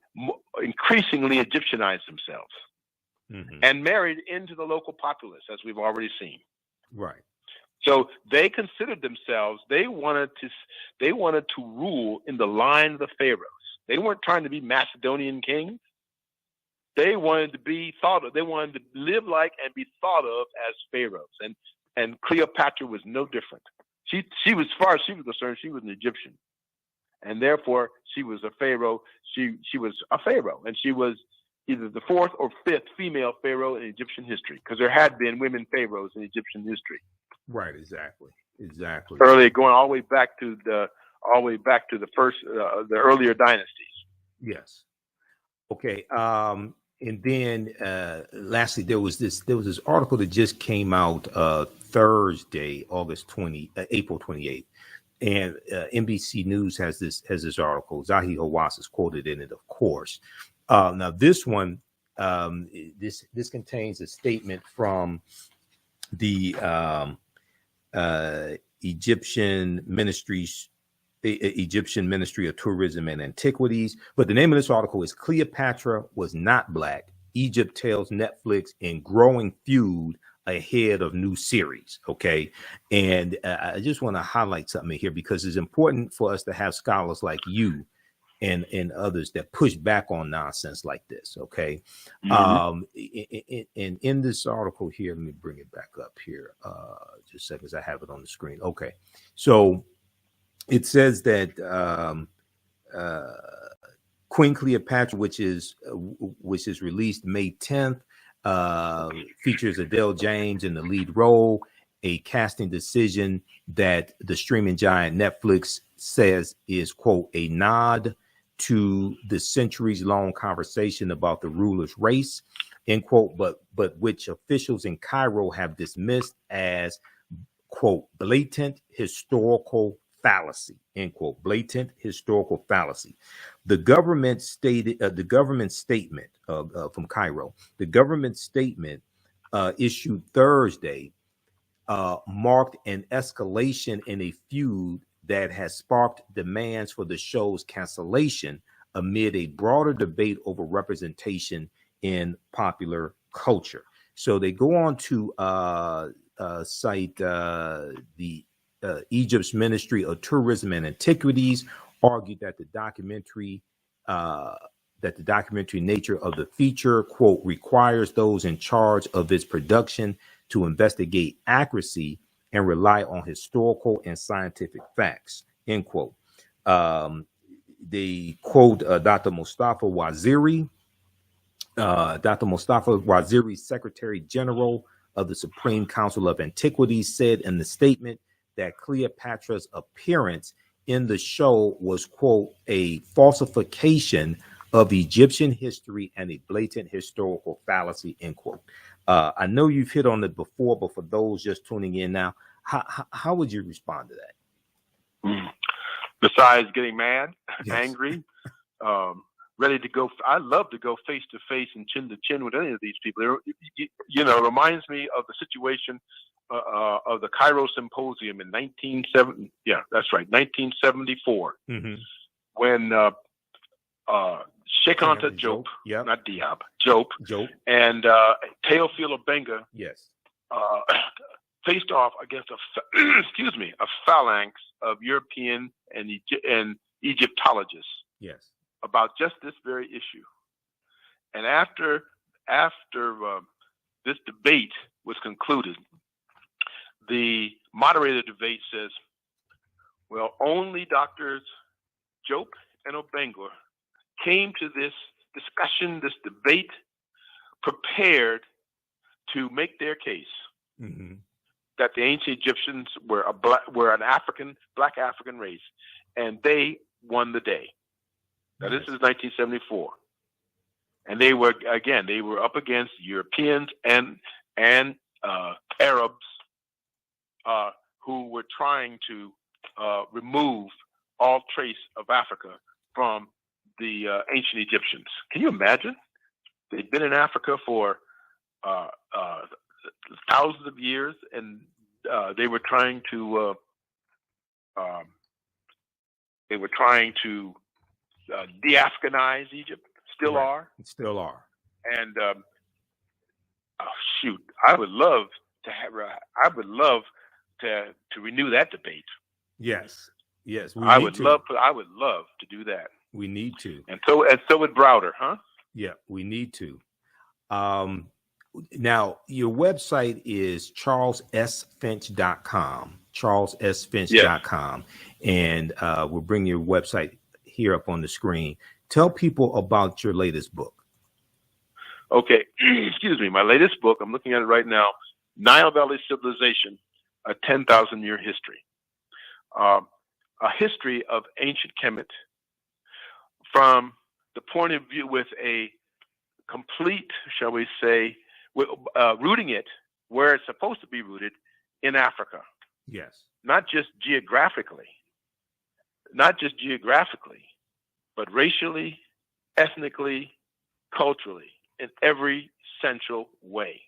increasingly Egyptianized themselves, and married into the local populace, as we've already seen. Right. So they considered themselves, they wanted to rule in the line of the pharaohs. They weren't trying to be Macedonian kings. They wanted to be thought of. They wanted to live like and be thought of as pharaohs. And Cleopatra was no different. She was, as far as she was concerned, she was an Egyptian. And therefore, she was a pharaoh. She was a pharaoh, and she was either the 4th or 5th female pharaoh in Egyptian history, because there had been women pharaohs in Egyptian history. Right. Exactly. Early, going all the way back to the first, the earlier dynasties. Yes. Okay. And then lastly, there was this article that just came out Thursday, April 28th. And NBC News has this article. Zahi Hawass is quoted in it, of course. Now, this one, this contains a statement from the Egyptian Ministry of Tourism and Antiquities. But the name of this article is "Cleopatra Was Not Black. Egypt Tells Netflix in Growing Feud Ahead of New Series." Okay. And I just want to highlight something here, because it's important for us to have scholars like you and others that push back on nonsense like this. Okay. In this article here, let me bring it back up here. Just seconds. I have it on the screen. Okay. So it says that Queen Cleopatra, which is released May 10th, features Adele James in the lead role, a casting decision that the streaming giant Netflix says is, quote, a nod to the centuries-long conversation about the ruler's race, end quote, but which officials in Cairo have dismissed as, quote, blatant historical fallacy, end quote, blatant historical fallacy. The government stated, the government statement from Cairo, the government statement issued Thursday marked an escalation in a feud that has sparked demands for the show's cancellation amid a broader debate over representation in popular culture. So they go on to cite the Egypt's Ministry of Tourism and Antiquities, argued that the documentary nature of the feature, quote, requires those in charge of its production to investigate accuracy and rely on historical and scientific facts, end quote. They quote Dr. Mustafa Waziri, Secretary General of the Supreme Council of Antiquities, said in the statement that Cleopatra's appearance in the show was, quote, a falsification of Egyptian history and a blatant historical fallacy, end quote. I know you've hit on it before, but for those just tuning in now, how would you respond to that? Besides getting mad, Yes. angry, ready to go, I love to go face to face and chin to chin with any of these people. It reminds me of the situation of the Cairo Symposium in 1974, Mm-hmm. when Sheikh Anta Diop, Yep. not Diab, Diop, and Teofilo Benga, Yes. faced off against a phalanx of European and Egyptologists, Yes. about just this very issue. And after this debate was concluded, the moderator debate says, well, only Doctors Diop and Obenga came to this discussion, this debate, prepared to make their case. Mm-hmm. That the ancient Egyptians were an black African race, and they won the day. Now, this is 1974, and they were up against Europeans and Arabs who were trying to remove all trace of Africa from the ancient Egyptians. Can you imagine? They'd been in Africa for thousands of years, and they were trying to de-Africanize Egypt. Still are. And I would love to renew that debate. Yes. I would love to do that. We need to. And so would Browder, huh? Yeah, we need to. Now, your website is charlessfinch.com, charlessfinch.com. And we'll bring your website here up on the screen. Tell people about your latest book. Okay. Excuse me. My latest book, I'm looking at it right now, Nile Valley Civilization, a 10,000-year history. A history of ancient Kemet from the point of view with a complete, shall we say, rooting it where it's supposed to be rooted, in Africa. Yes. Not just geographically, but racially, ethnically, culturally, in every central way.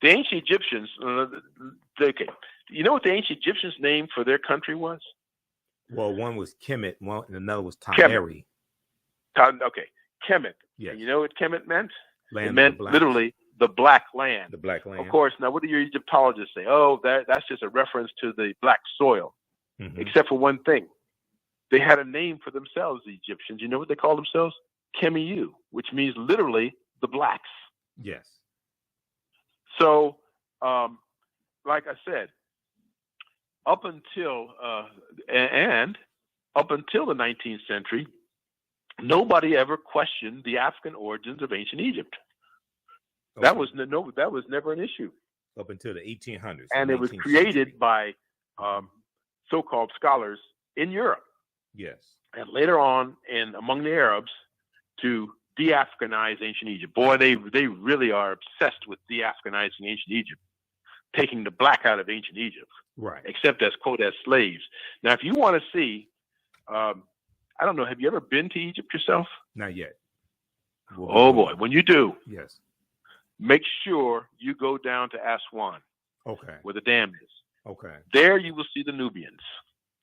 The ancient Egyptians, you know what the ancient Egyptians' name for their country was? Well, one was Kemet, and another was Tameri. Okay, Kemet. Yes. And you know what Kemet meant? Land it meant literally the Black Land. The Black Land. Of course, now what do your Egyptologists say? Oh, that's just a reference to the black soil. Mm-hmm. Except for one thing. They had a name for themselves, the Egyptians. You know what they called themselves? Kemiyu, which means literally the blacks. Yes. So, like I said, up until the 19th century, nobody ever questioned the African origins of ancient Egypt. Okay. That was never an issue up until the 1800s. And it was created by so-called scholars in Europe. Yes. And later on, among the Arabs, to de-Africanize ancient Egypt. Boy, they really are obsessed with de-Africanizing ancient Egypt, taking the black out of ancient Egypt, right? Except as quote as slaves. Now, if you want to see, I don't know, have you ever been to Egypt yourself? Not yet. Oh boy, when you do, yes, make sure you go down to Aswan. Okay. Where the dam is. Okay. There you will see the Nubians.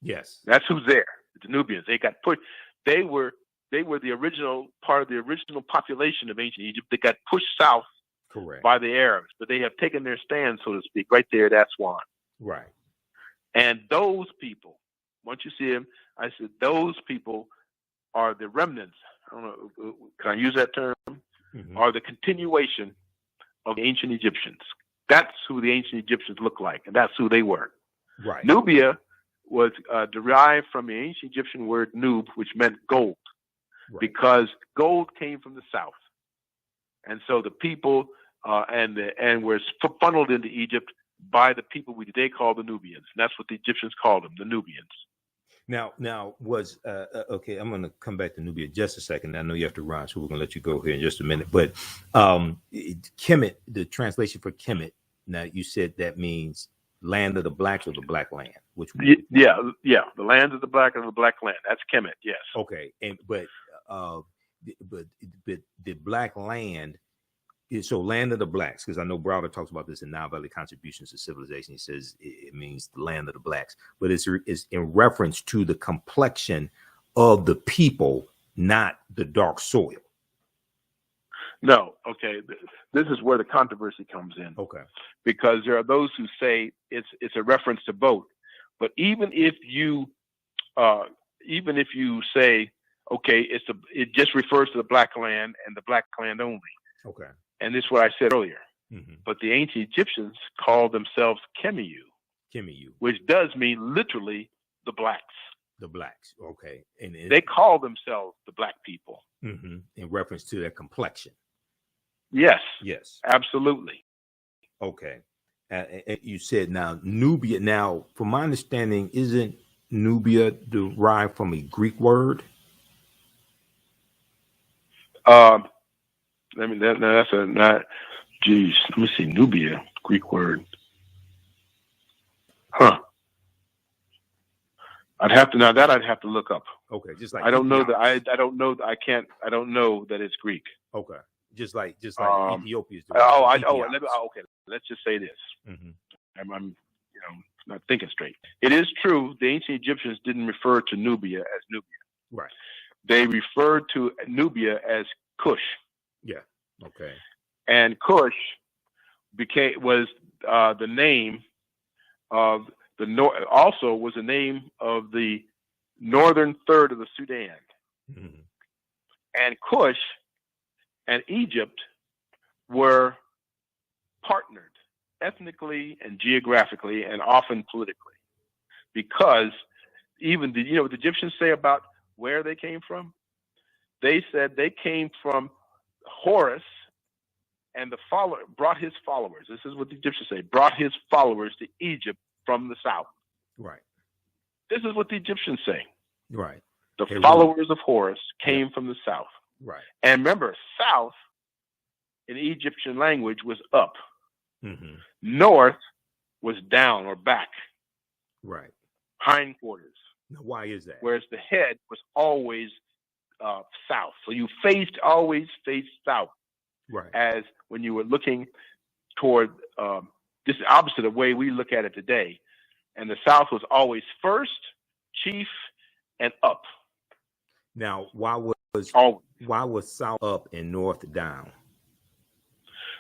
Yes. That's who's there. The Nubians. They got put. They were the original part of the original population of ancient Egypt that got pushed south. Correct. By the Arabs, but they have taken their stand, so to speak, right there at Aswan. Right. And those people, once you see them, I said those people are the remnants. I don't know. Can I use that term? Mm-hmm. Are the continuation of the ancient Egyptians. That's who the ancient Egyptians look like, and that's who they were. Right. Nubia was derived from the ancient Egyptian word nub, which meant gold, right. Because gold came from the south, and so the people and were funneled into Egypt by the people we today call the Nubians, and that's what the Egyptians called them, the Nubians. Now was okay. I'm going to come back to Nubia just a second. I know you have to run, so we're going to let you go here in just a minute. But Kemet, the translation for Kemet. Now you said that means land of the blacks or the black land. Which yeah, the land of the black and the black land. That's Kemet. Yes. Okay, but the black land. So land of the blacks, because I know Browder talks about this in Nile Valley Contributions to Civilization. He says it means the land of the blacks, but it's in reference to the complexion of the people, not the dark soil. No, okay. This is where the controversy comes in. Okay. Because there are those who say it's a reference to both. But even if you say, okay, it just refers to the black land and the black land only. Okay. And this is what I said earlier. Mm-hmm. But the ancient Egyptians called themselves Kemiyu, which does mean literally the blacks. The blacks, okay. And they call themselves the black people. Mm-hmm. In reference to their complexion. Yes. Yes. Absolutely. Okay. You said now Nubia. Now, from my understanding, isn't Nubia derived from a Greek word? That's not. Geez, let me see. Nubia, Greek word. Huh. I'd have to look up. Okay, just like I don't know that I don't know that I can't. I don't know that it's Greek. Okay, just like Ethiopia is. Okay. Let's just say this. Mm-hmm. I'm not thinking straight. It is true. The ancient Egyptians didn't refer to Nubia as Nubia. Right. They referred to Nubia as Kush. Yeah. Okay. And Kush was the name of the also was the name of the northern third of the Sudan. Mm-hmm. And Kush and Egypt were partnered ethnically and geographically and often politically, because even what the Egyptians say about where they came from. They said they came from Horus, and brought his followers. This is what the Egyptians say: brought his followers to Egypt from the south. Right. This is what the Egyptians say. Right. The followers of Horus came from the south. Right. And remember, south in Egyptian language was up. Mm-hmm. North was down or back. Right. Hindquarters. Now, why is that? Whereas the head was always south. So you always faced south. Right. As when you were looking toward this is opposite of the way we look at it today. And the south was always first, chief, and up. Now, why was south up and north down?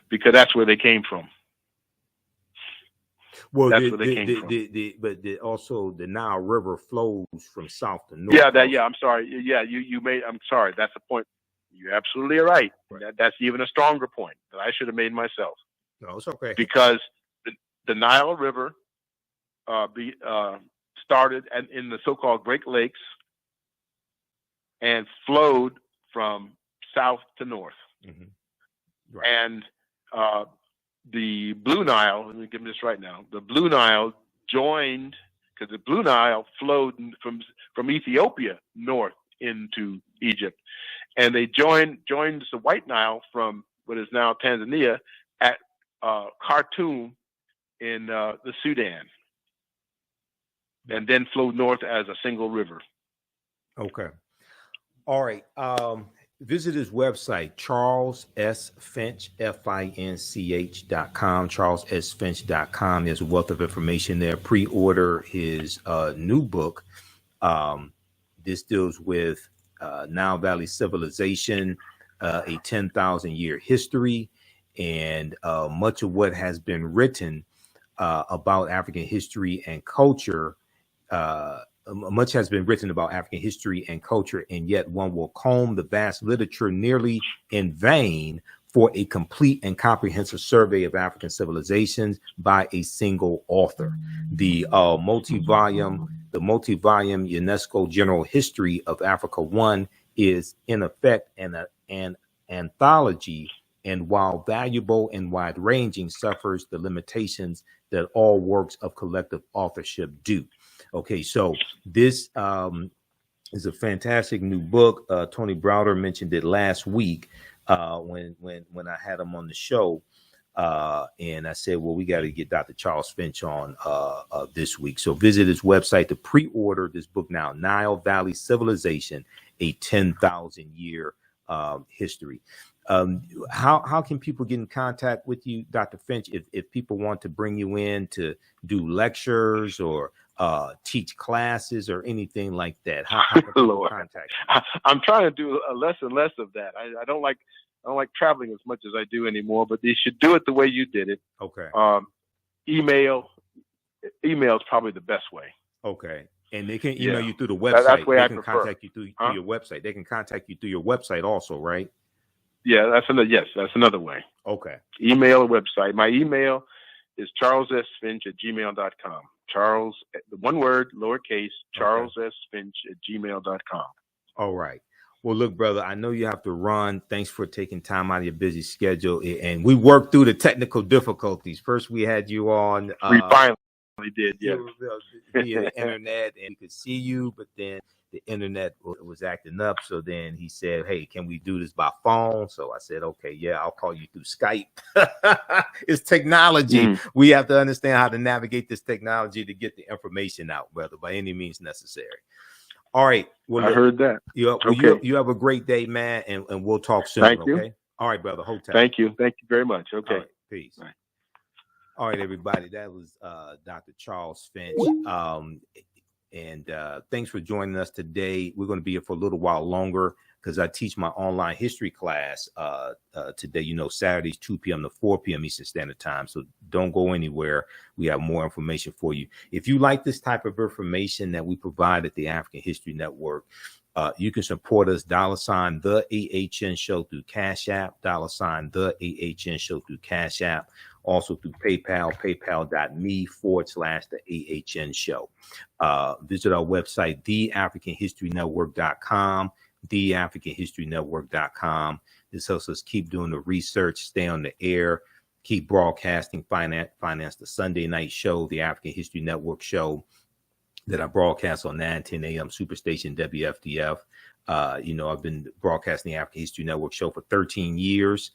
Because that's where they came from. Well, but also the Nile River flows from south to north. I'm sorry. Yeah, I'm sorry. That's the point. You're absolutely right. That's even a stronger point that I should have made myself. No, it's okay. Because the Nile River started in the so-called Great Lakes and flowed from south to north. Mm-hmm. Right. And the Blue Nile, let me give this right now, the Blue Nile joined, because the Blue Nile flowed from Ethiopia north into Egypt. And they joined the White Nile from what is now Tanzania at Khartoum in the Sudan, and then flowed north as a single river. Okay. All right. Visit his website, Charles S. Finch, FINCH.com, CharlesSFinch.com. There's a wealth of information there. Pre-order his new book. This deals with Nile Valley civilization, a 10,000-year history, and much of what has been written about African history and culture. Much has been written about African history and culture, and yet one will comb the vast literature nearly in vain for a complete and comprehensive survey of African civilizations by a single author. The multi-volume UNESCO General History of Africa 1 is in effect an anthology, and while valuable and wide-ranging, suffers the limitations that all works of collective authorship do. Okay, so this is a fantastic new book. Tony Browder mentioned it last week when I had him on the show, and I said, well, we got to get Dr. Charles Finch on this week. So visit his website to pre-order this book now, Nile Valley Civilization, a 10,000-year history. How can people get in contact with you, Dr. Finch, if people want to bring you in to do lectures or teach classes or anything like that? How can people contact you? I'm trying to do less and less of that. I don't like traveling as much as I do anymore, but they should do it the way you did it. Okay. Email is probably the best way. Okay. And they can email you through the website. That's the way they I can prefer. Contact you through your website. They can contact you through your website also, right? Yeah, that's another way. Okay. Email or website. My email is charlessfinch@gmail.com. Charles, the one word, lowercase, charlessfinch@gmail.com. All right. Well, look, brother, I know you have to run. Thanks for taking time out of your busy schedule. And we worked through the technical difficulties. First, we had you on. We finally did, yeah. Via the internet, and we could see you, but then the internet was acting up. So then he said, hey, can we do this by phone? So I said, okay, yeah, I'll call you through Skype. It's technology. We have to understand how to navigate this technology to get the information out, brother, by any means necessary. All right. Well, I heard that. You have a great day, man, and we'll talk soon. Thank you. Okay. All right, brother. Hold tight. Thank you. Thank you very much. Okay. All right, peace. All right, everybody. That was Dr. Charles Finch. And thanks for joining us today. We're going to be here for a little while longer because I teach my online history class today, Saturdays, 2 p.m. to 4 p.m. Eastern Standard Time. So don't go anywhere. We have more information for you. If you like this type of information that we provide at the African History Network, you can support us, $ the AHN Show through Cash App, $ the AHN Show through Cash App. Also through PayPal, paypal.me/the AHN Show. Visit our website, theafricanhistorynetwork.com, theafricanhistorynetwork.com. This helps us keep doing the research, stay on the air, keep broadcasting, finance the Sunday night show, the African History Network show that I broadcast on 9:10 a.m. Superstation WFDF. I've been broadcasting the African History Network show for 13 years.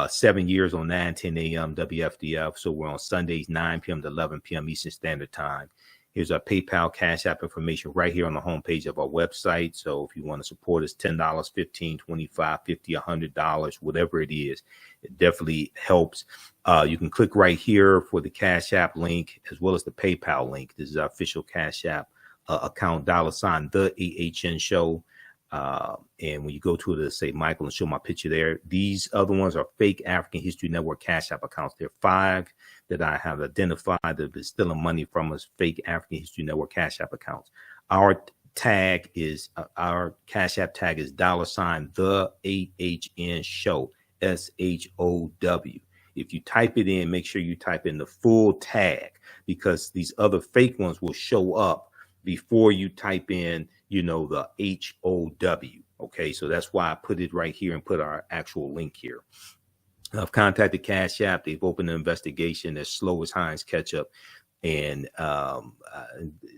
7 years on 9:10 a.m. WFDF. So we're on Sundays, 9 p.m. to 11 p.m. Eastern Standard Time. Here's our PayPal, Cash App information right here on the homepage of our website. So if you want to support us, $10, $15, $25, $50, $100, whatever it is, it definitely helps. You can click right here for the Cash App link as well as the PayPal link. This is our official Cash App account, $ the AHN Show. And when you go to it, it'll say Michael and show my picture there. These other ones are fake African History Network Cash App accounts. There are 5 that I have identified that have been stealing money from us, fake African History Network Cash App accounts. Our Cash App tag is $ the AHN Show, SHOW. If you type it in, make sure you type in the full tag because these other fake ones will show up before you type in, the HOW. Okay, so that's why I put it right here and put our actual link here. I've contacted Cash App. They've opened an investigation as slow as Heinz ketchup. And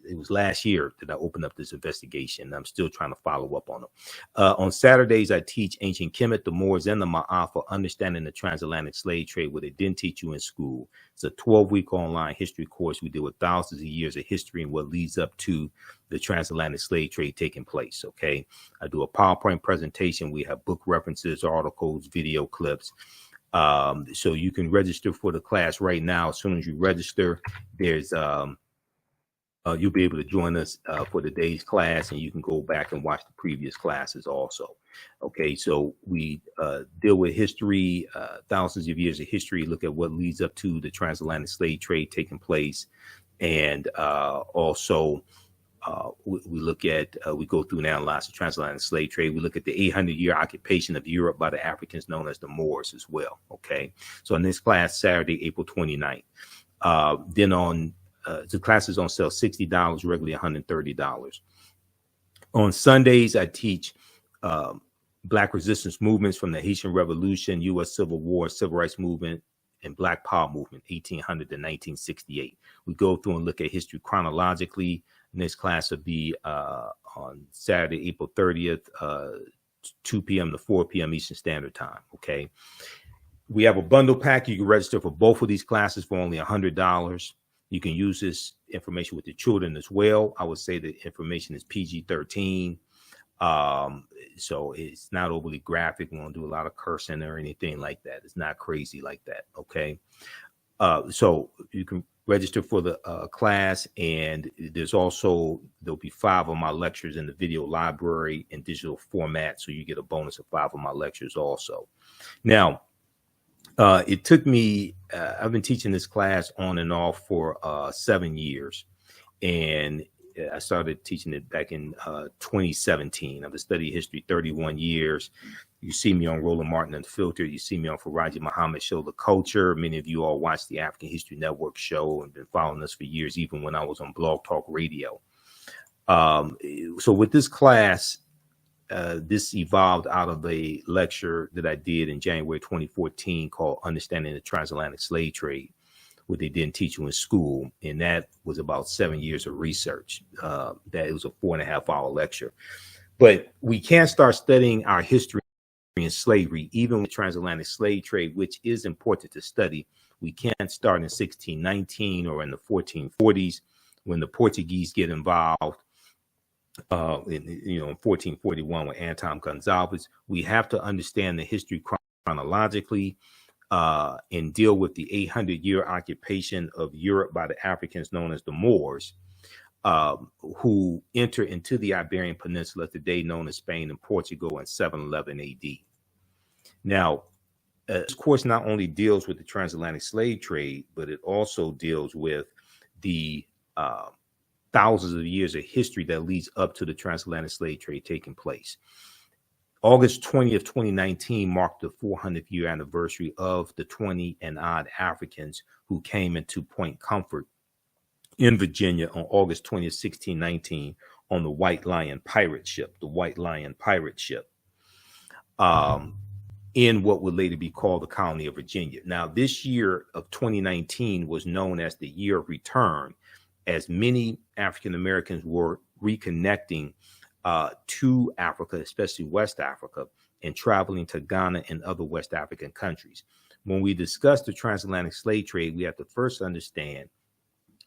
it was last year that I opened up this investigation. I'm still trying to follow up on them. On Saturdays, I teach ancient Kemet, the Moors, and the Ma'afa, understanding the transatlantic slave trade, what they didn't teach you in school. It's a 12-week online history course. We deal with thousands of years of history and what leads up to the transatlantic slave trade taking place. Okay, I do a PowerPoint presentation. We have book references, articles, video clips. So you can register for the class right now. As soon as you register, there's you'll be able to join us for the day's class, and you can go back and watch the previous classes also. Okay, so we deal with history, thousands of years of history, look at what leads up to the transatlantic slave trade taking place, and also we look at, we go through and analyze the transatlantic slave trade. We look at the 800-year occupation of Europe by the Africans known as the Moors as well. Okay, so in this class, Saturday, April 29th. Then on the class is on sale $60, regularly $130. On Sundays, I teach Black resistance movements from the Haitian Revolution, U.S. Civil War, Civil Rights Movement, and Black Power Movement, 1800 to 1968. We go through and look at history chronologically. Next class will be on Saturday, April 30th, 2 p.m. to 4 p.m. Eastern Standard Time. Okay. We have a bundle pack. You can register for both of these classes for only $100. You can use this information with the children as well. I would say the information is PG-13. So it's not overly graphic. We won't do a lot of cursing or anything like that. It's not crazy like that. Okay. So you can register for the class, and there'll be 5 of my lectures in the video library in digital format. So you get a bonus of 5 of my lectures also. Now, it took me, I've been teaching this class on and off for 7 years, and I started teaching it back in 2017. I've studied history 31 years. You see me on Roland Martin Unfiltered. You see me on Faraji Muhammad Show, The Culture. Many of you all watch the African History Network show and been following us for years, even when I was on Blog Talk Radio. So with this class, this evolved out of a lecture that I did in January 2014 called Understanding the Transatlantic Slave Trade, what they didn't teach you in school. And that was about 7 years of research. That it was a 4.5-hour lecture. But we can't start studying our history in slavery, even with transatlantic slave trade, which is important to study. We can't start in 1619 or in the 1440s when the Portuguese get involved. In 1441 with Anton Gonzalez. We have to understand the history chronologically and deal with the 800-year occupation of Europe by the Africans known as the Moors, who enter into the Iberian Peninsula today known as Spain and Portugal in 711 AD. Now, this course not only deals with the transatlantic slave trade, but it also deals with the thousands of years of history that leads up to the transatlantic slave trade taking place. August 20th, 2019 marked the 400th year anniversary of the 20 and odd Africans who came into Point Comfort in Virginia on August 20th, 1619 on the White Lion pirate ship, in what would later be called the colony of Virginia. Now, this year of 2019 was known as the year of return, as many African Americans were reconnecting to Africa, especially West Africa, and traveling to Ghana and other West African countries. When we discuss the transatlantic slave trade, we have to first understand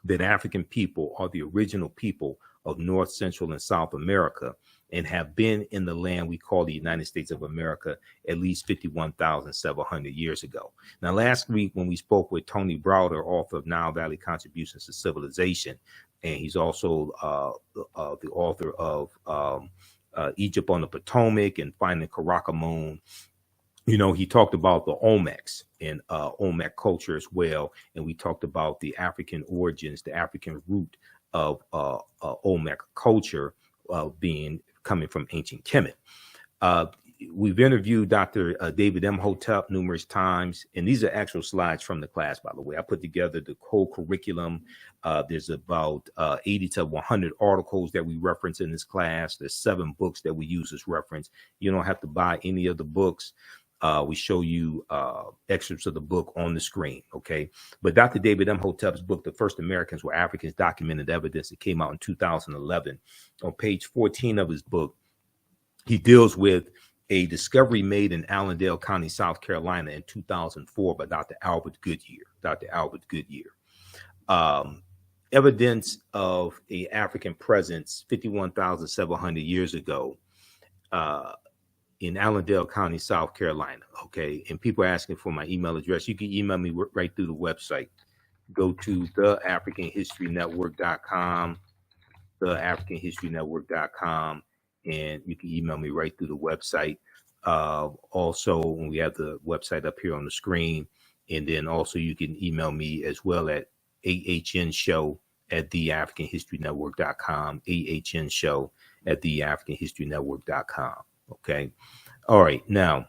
that African people are the original people of North, Central, and South America, and have been in the land we call the United States of America at least 51,700 years ago. Now, last week when we spoke with Tony Browder, author of Nile Valley Contributions to Civilization, and he's also the author of Egypt on the Potomac and Finding Karakamoon, he talked about the Olmecs and Olmec culture as well. And we talked about the African origins, the African root of Olmec culture coming from ancient Kemet. we've interviewed Dr. David Imhotep numerous times, and these are actual slides from the class, by the way. I put together the whole curriculum. There's about 80 to 100 articles that we reference in this class. There's 7 books that we use as reference. You don't have to buy any of the books. We show you excerpts of the book on the screen, okay? But Dr. David Imhotep's book, The First Americans Were Africans, Documented Evidence, it came out in 2011. On page 14 of his book, he deals with a discovery made in Allendale County, South Carolina in 2004 by Dr. Albert Goodyear. Evidence of a African presence 51,700 years ago in Allendale County, South Carolina. Okay. And people are asking for my email address. You can email me right through the website. Go to theafricanhistorynetwork.com, theafricanhistorynetwork.com. And you can email me right through the website. Also, we have the website up here on the screen. And then also you can email me as well at ahnshow@theafricanhistorynetwork.com, ahnshow@theafricanhistorynetwork.com. Okay. All right. Now,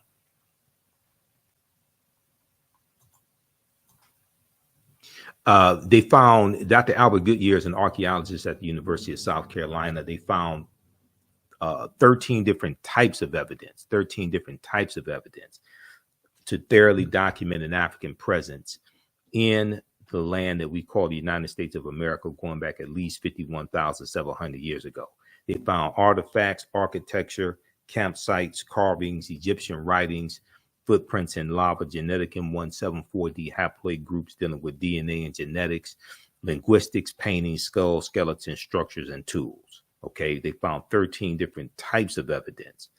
they found, Dr. Albert Goodyear is an archaeologist at the University of South Carolina. They found 13 different types of evidence to thoroughly document an African presence in the land that we call the United States of America, going back at least 51,700 years ago. They found artifacts, architecture, campsites, carvings, Egyptian writings, footprints in lava, genetic M174D haploid groups dealing with DNA and genetics, linguistics, paintings, skulls, skeletons, structures, and tools. Okay, they found 13 different types of evidence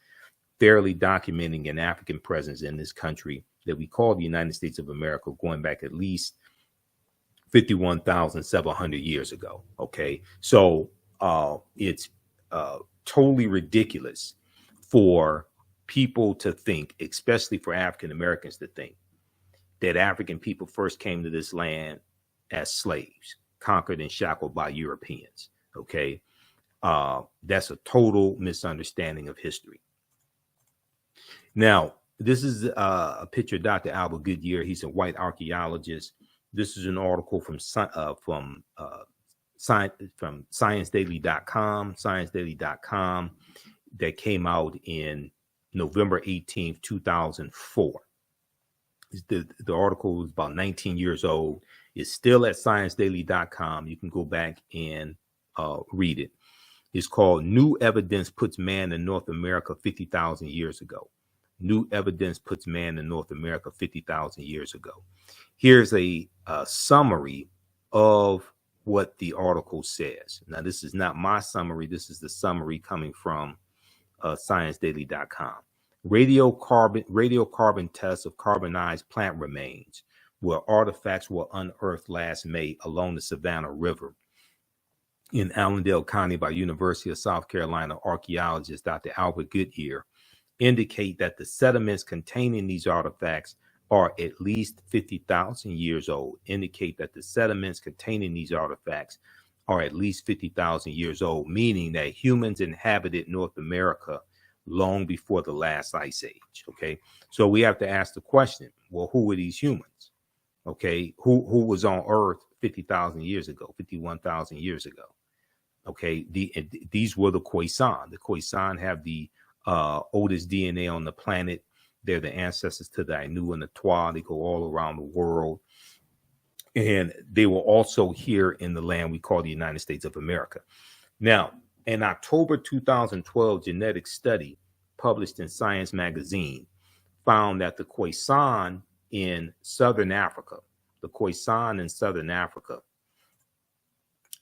fairly documenting an African presence in this country that we call the United States of America, going back at least 51,700 years ago. Okay, so it's totally ridiculous for people to think, especially for African Americans to think, that African people first came to this land as slaves, conquered and shackled by Europeans. Okay. That's a total misunderstanding of history. Now, this is a picture of Dr. Albert Goodyear. He's a white archaeologist. This is an article from ScienceDaily.com, that came out in November 18th, 2004. The article is about 19 years old. It's still at ScienceDaily.com. You can go back and read it. It's called New Evidence Puts Man in North America 50,000 Years Ago. New evidence puts man in North America 50,000 years ago. Here's a summary of what the article says. Now, this is not my summary. This is the summary coming from ScienceDaily.com. Radiocarbon tests of carbonized plant remains where artifacts were unearthed last May along the Savannah River in Allendale County by University of South Carolina archaeologist Dr. Albert Goodyear indicate that the sediments containing these artifacts are at least 50,000 years old. Meaning that humans inhabited North America long before the last ice age. Okay, so we have to ask the question, well, who were these humans? Okay, who was on Earth 50,000 years ago, 51,000 years ago? Okay, these were the Khoisan. The Khoisan have the oldest DNA on the planet. They're the ancestors to the Ainu and the Twa. They go all around the world. And they were also here in the land we call the United States of America. Now, in October 2012, genetic study published in Science magazine found that the Khoisan in Southern Africa,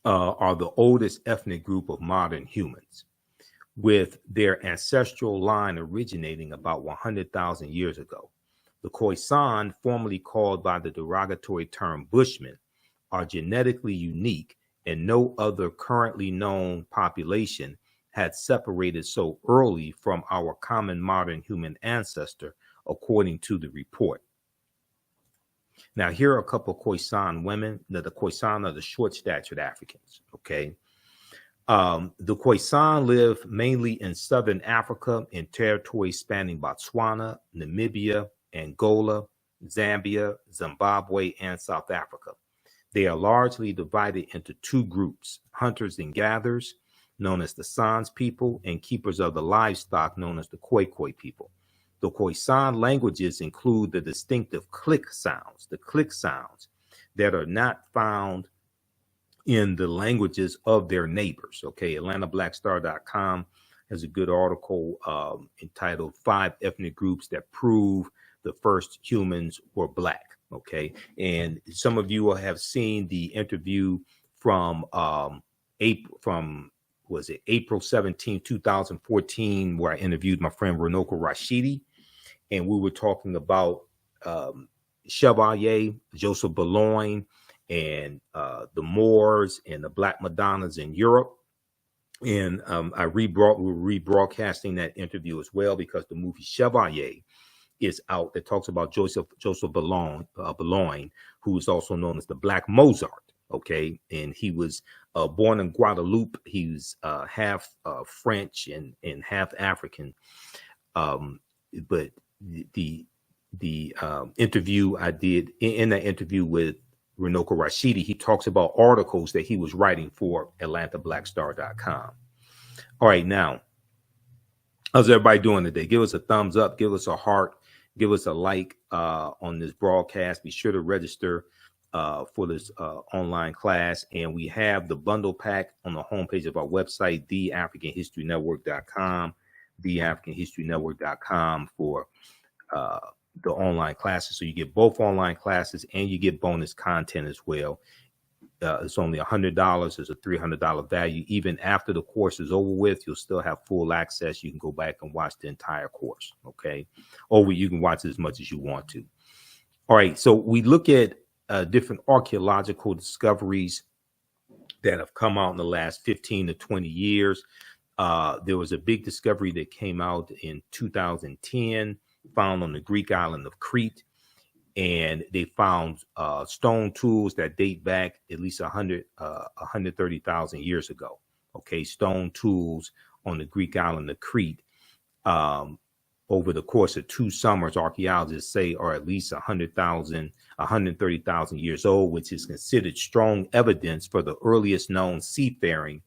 are the oldest ethnic group of modern humans, with their ancestral line originating about 100,000 years ago. The Khoisan, formerly called by the derogatory term Bushmen, are genetically unique, and no other currently known population had separated so early from our common modern human ancestor, according to the report. Now, here are a couple of Khoisan women. Now, the Khoisan are the short-statured Africans, okay? The Khoisan live mainly in southern Africa in territories spanning Botswana, Namibia, Angola, Zambia, Zimbabwe, and South Africa. They are largely divided into two groups: hunters and gatherers, known as the Sans people, and keepers of the livestock, known as the Khoikhoi people. The Khoisan languages include the distinctive click sounds, that are not found in the languages of their neighbors. Okay, AtlantaBlackStar.com has a good article entitled 5 Ethnic Groups That Prove the First Humans Were Black. Okay, and some of you will have seen the interview from April 17, 2014, where I interviewed my friend Runoko Rashidi, and we were talking about Chevalier, Joseph Boulogne, and the Moors and the Black Madonnas in Europe. And we're rebroadcasting that interview as well, because the movie Chevalier is out, that talks about Joseph Boulogne, who is also known as the Black Mozart. Okay, and he was born in Guadeloupe. He was half French and half African. But the interview I did, in that interview with Runoko Rashidi, he talks about articles that he was writing for AtlantaBlackStar.com. All right, now, how's everybody doing today? Give us a thumbs up, give us a heart, give us a like on this broadcast. Be sure to register for this online class. And we have the bundle pack on the homepage of our website, theafricanhistorynetwork.com, theafricanhistorynetwork.com, for the online classes. So you get both online classes and you get bonus content as well. It's only $100. It's a $300 value. Even after the course is over with, you'll still have full access. You can go back and watch the entire course. Okay. Or you can watch as much as you want to. All right. So we look at different archaeological discoveries that have come out in the last 15 to 20 years. There was a big discovery that came out in 2010, found on the Greek island of Crete, and they found stone tools that date back at least 130,000 years ago. Okay, stone tools on the Greek island of Crete. Over the course of 2 summers, archaeologists say are at least 130,000 years old, which is considered strong evidence for the earliest known seafaring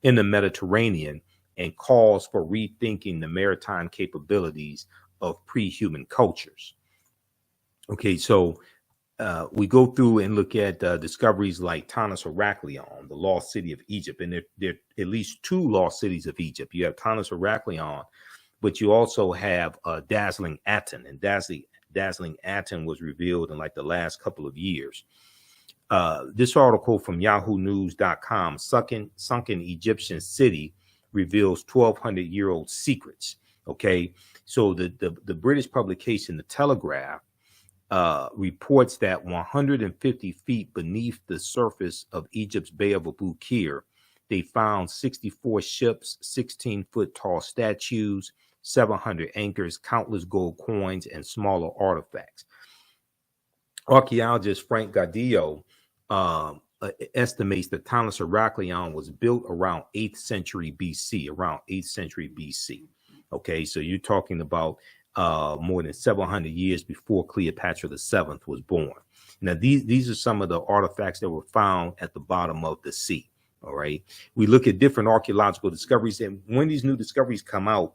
in the Mediterranean, and calls for rethinking the maritime capabilities of pre-human cultures. Okay, so we go through and look at discoveries like Tanis Heraklion, the lost city of Egypt, and there are at least 2 lost cities of Egypt. You have Tanis Heraklion, but you also have Dazzling Aten, and Dazzling Aten was revealed in like the last couple of years. This article from YahooNews.com, sunken Egyptian city reveals 1,200-year-old secrets. Okay, so the British publication, The Telegraph, reports that 150 feet beneath the surface of Egypt's Bay of Abu Qir, they found 64 ships, 16-foot tall statues, 700 anchors, countless gold coins, and smaller artifacts. Archaeologist Frank Gardillo estimates that Tanis Heraklion was built around 8th century BC, Okay, so you're talking about more than 700 years before Cleopatra VII was born. Now, these are some of the artifacts that were found at the bottom of the sea. All right, we look at different archaeological discoveries, and when these new discoveries come out,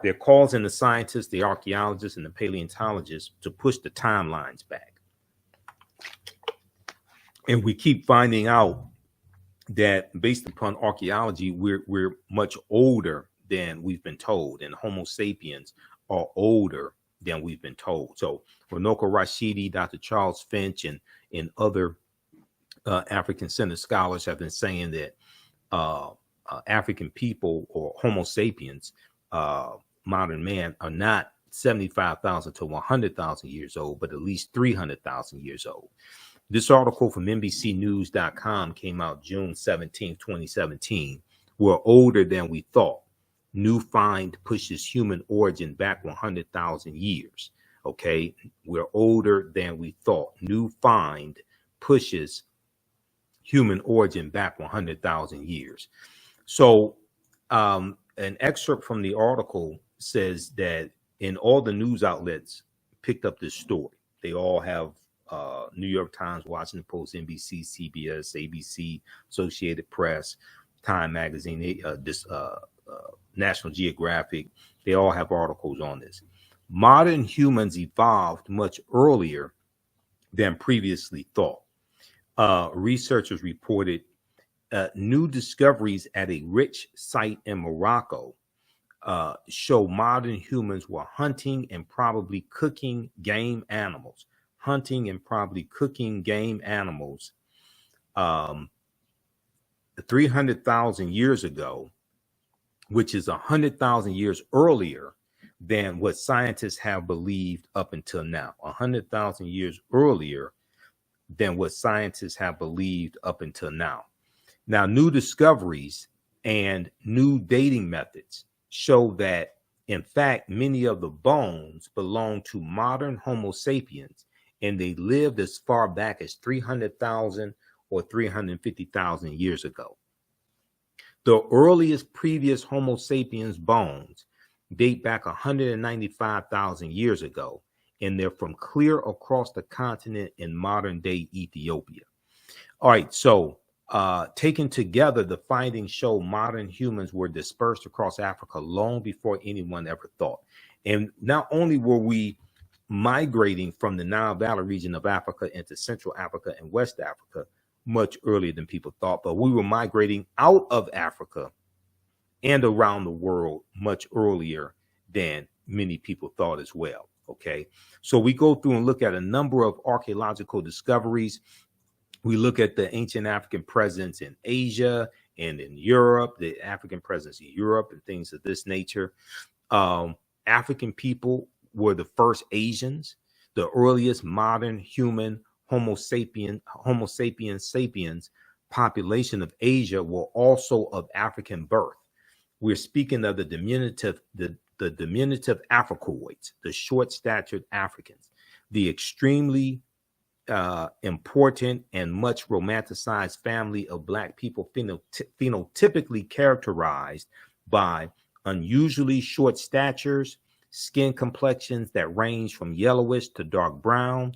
they're causing the scientists, the archaeologists, and the paleontologists to push the timelines back. And we keep finding out that based upon archaeology, we're much older than we've been told, and Homo sapiens are older than we've been told. So Runoko Rashidi, Dr. Charles Finch, and other African-centered scholars have been saying that African people, or Homo sapiens, modern man, are not 75,000 to 100,000 years old, but at least 300,000 years old. This article from NBCnews.com came out June 17, 2017. We're older than we thought. New find pushes human origin back 100,000 years. Okay, we're older than we thought. New find pushes human origin back 100,000 years. So an excerpt from the article says that in all the news outlets picked up this story. They all have New York Times, Washington Post, NBC, CBS, ABC, Associated Press, Time Magazine, National Geographic. They all have articles on this. Modern humans evolved much earlier than previously thought. Researchers reported new discoveries at a rich site in Morocco show modern humans were hunting and probably cooking game animals. 300,000 years ago, which is 100,000 years earlier than what scientists have believed up until now. 100,000 years earlier than what scientists have believed up until now. Now, new discoveries and new dating methods show that, in fact, many of the bones belong to modern Homo sapiens, and they lived as far back as 300,000 or 350,000 years ago. The earliest previous Homo sapiens bones date back 195,000 years ago, and they're from clear across the continent in modern-day Ethiopia. All right, so taken together, the findings show modern humans were dispersed across Africa long before anyone ever thought. And not only were we migrating from the Nile Valley region of Africa into Central Africa and West Africa much earlier than people thought, but we were migrating out of Africa and around the world much earlier than many people thought as well. Okay, so we go through and look at a number of archaeological discoveries. We look at the ancient African presence in Asia and in Europe, the African presence in Europe and things of this nature. African people were the first Asians. The earliest modern human Homo sapiens population of Asia were also of African birth. We're speaking of the diminutive Africoids, the short-statured Africans, the extremely important and much romanticized family of Black people phenotypically characterized by unusually short statures, skin complexions that range from yellowish to dark brown,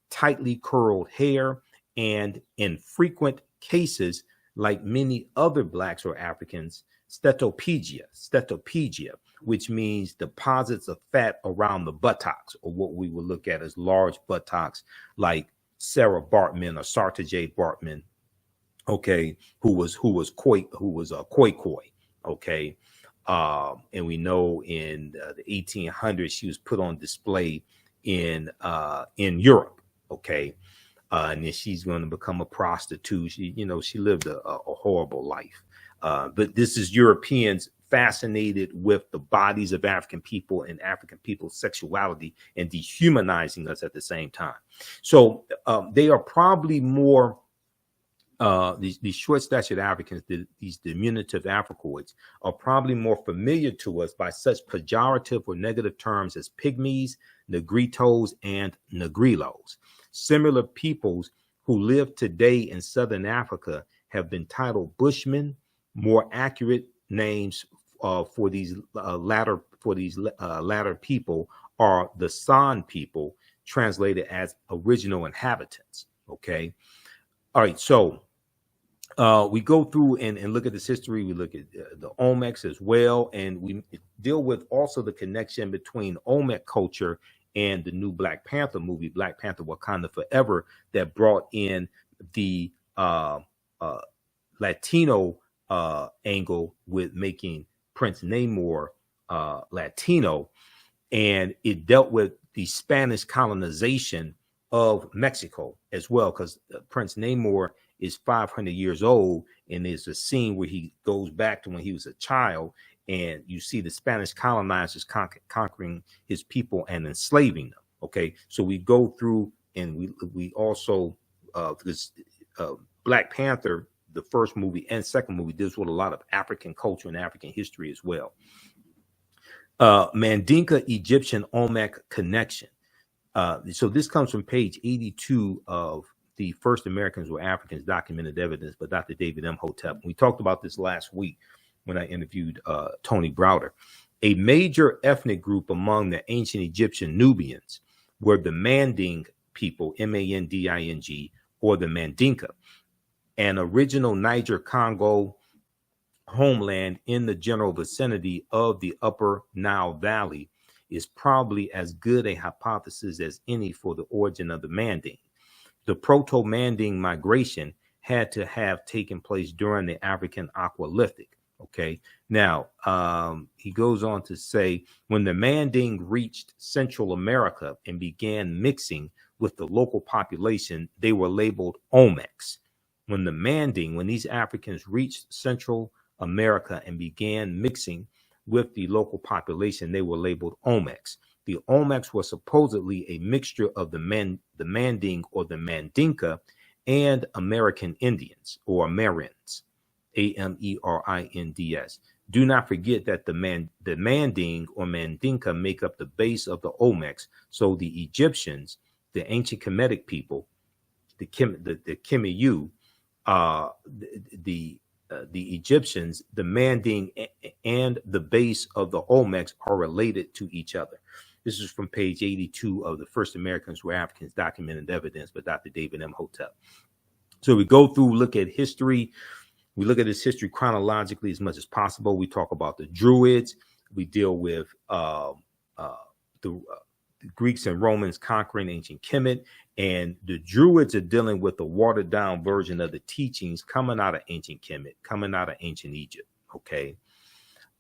tightly curled hair, and in frequent cases, like many other Blacks or Africans, stetophagia, which means deposits of fat around the buttocks, or what we would look at as large buttocks, like Sarah Bartman or Sarta J. Bartman, okay, who was a Khoikhoi, okay, and we know in the 1800s she was put on display in Europe, okay, and then she's going to become a prostitute. She lived a horrible life, but this is Europeans fascinated with the bodies of African people and African people's sexuality and dehumanizing us at the same time. So they are probably more, these short-statured Africans, these diminutive Africoids, are probably more familiar to us by such pejorative or negative terms as pygmies, negritos, and negrilos. Similar peoples who live today in Southern Africa have been titled Bushmen. More accurate names for these latter people are the San people, translated as original inhabitants. Okay, all right. So we go through and look at this history. We look at the Olmecs as well, and we deal with also the connection between Olmec culture and the new Black Panther movie, Black Panther: Wakanda Forever, that brought in the Latino angle with making Prince Namor Latino, and it dealt with the Spanish colonization of Mexico as well, because Prince Namor is 500 years old, and there's a scene where he goes back to when he was a child, and you see the Spanish colonizers conquering his people and enslaving them. Okay, so we go through, and we also this Black Panther, the first movie and second movie, deals with a lot of African culture and African history as well. Mandinka Egyptian Olmec connection. So this comes from page 82 of the first Americans were Africans, documented evidence by Dr. David Imhotep. We talked about this last week when I interviewed Tony Browder. A major ethnic group among the ancient Egyptian Nubians were the Manding people, Manding, or the Mandinka, an original Niger-Congo homeland in the general vicinity of the upper Nile Valley is probably as good a hypothesis as any for the origin of the Manding. The Proto-Manding migration had to have taken place during the African Aqualithic. Okay, now he goes on to say, when the Manding reached Central America and began mixing with the local population, they were labeled Olmecs. When these Africans reached Central America and began mixing with the local population, they were labeled Olmecs. The Olmecs were supposedly a mixture of the Manding or the Mandinka and American Indians or Amerins, Amerinds. Do not forget that the Manding or Mandinka make up the base of the Olmecs. So the Egyptians, the ancient Kemetic people, the Kemiyu, the Egyptians, the Manding, and the base of the Olmecs are related to each other. This is from page 82 of The First Americans Were Africans, Documented Evidence by Dr. David Imhotep. So we go through, look at history. We look at this history chronologically as much as possible. We talk about the Druids. We deal with the Greeks and Romans conquering ancient Kemet. And the Druids are dealing with a watered down version of the teachings coming out of ancient Kemet, coming out of ancient Egypt. Okay.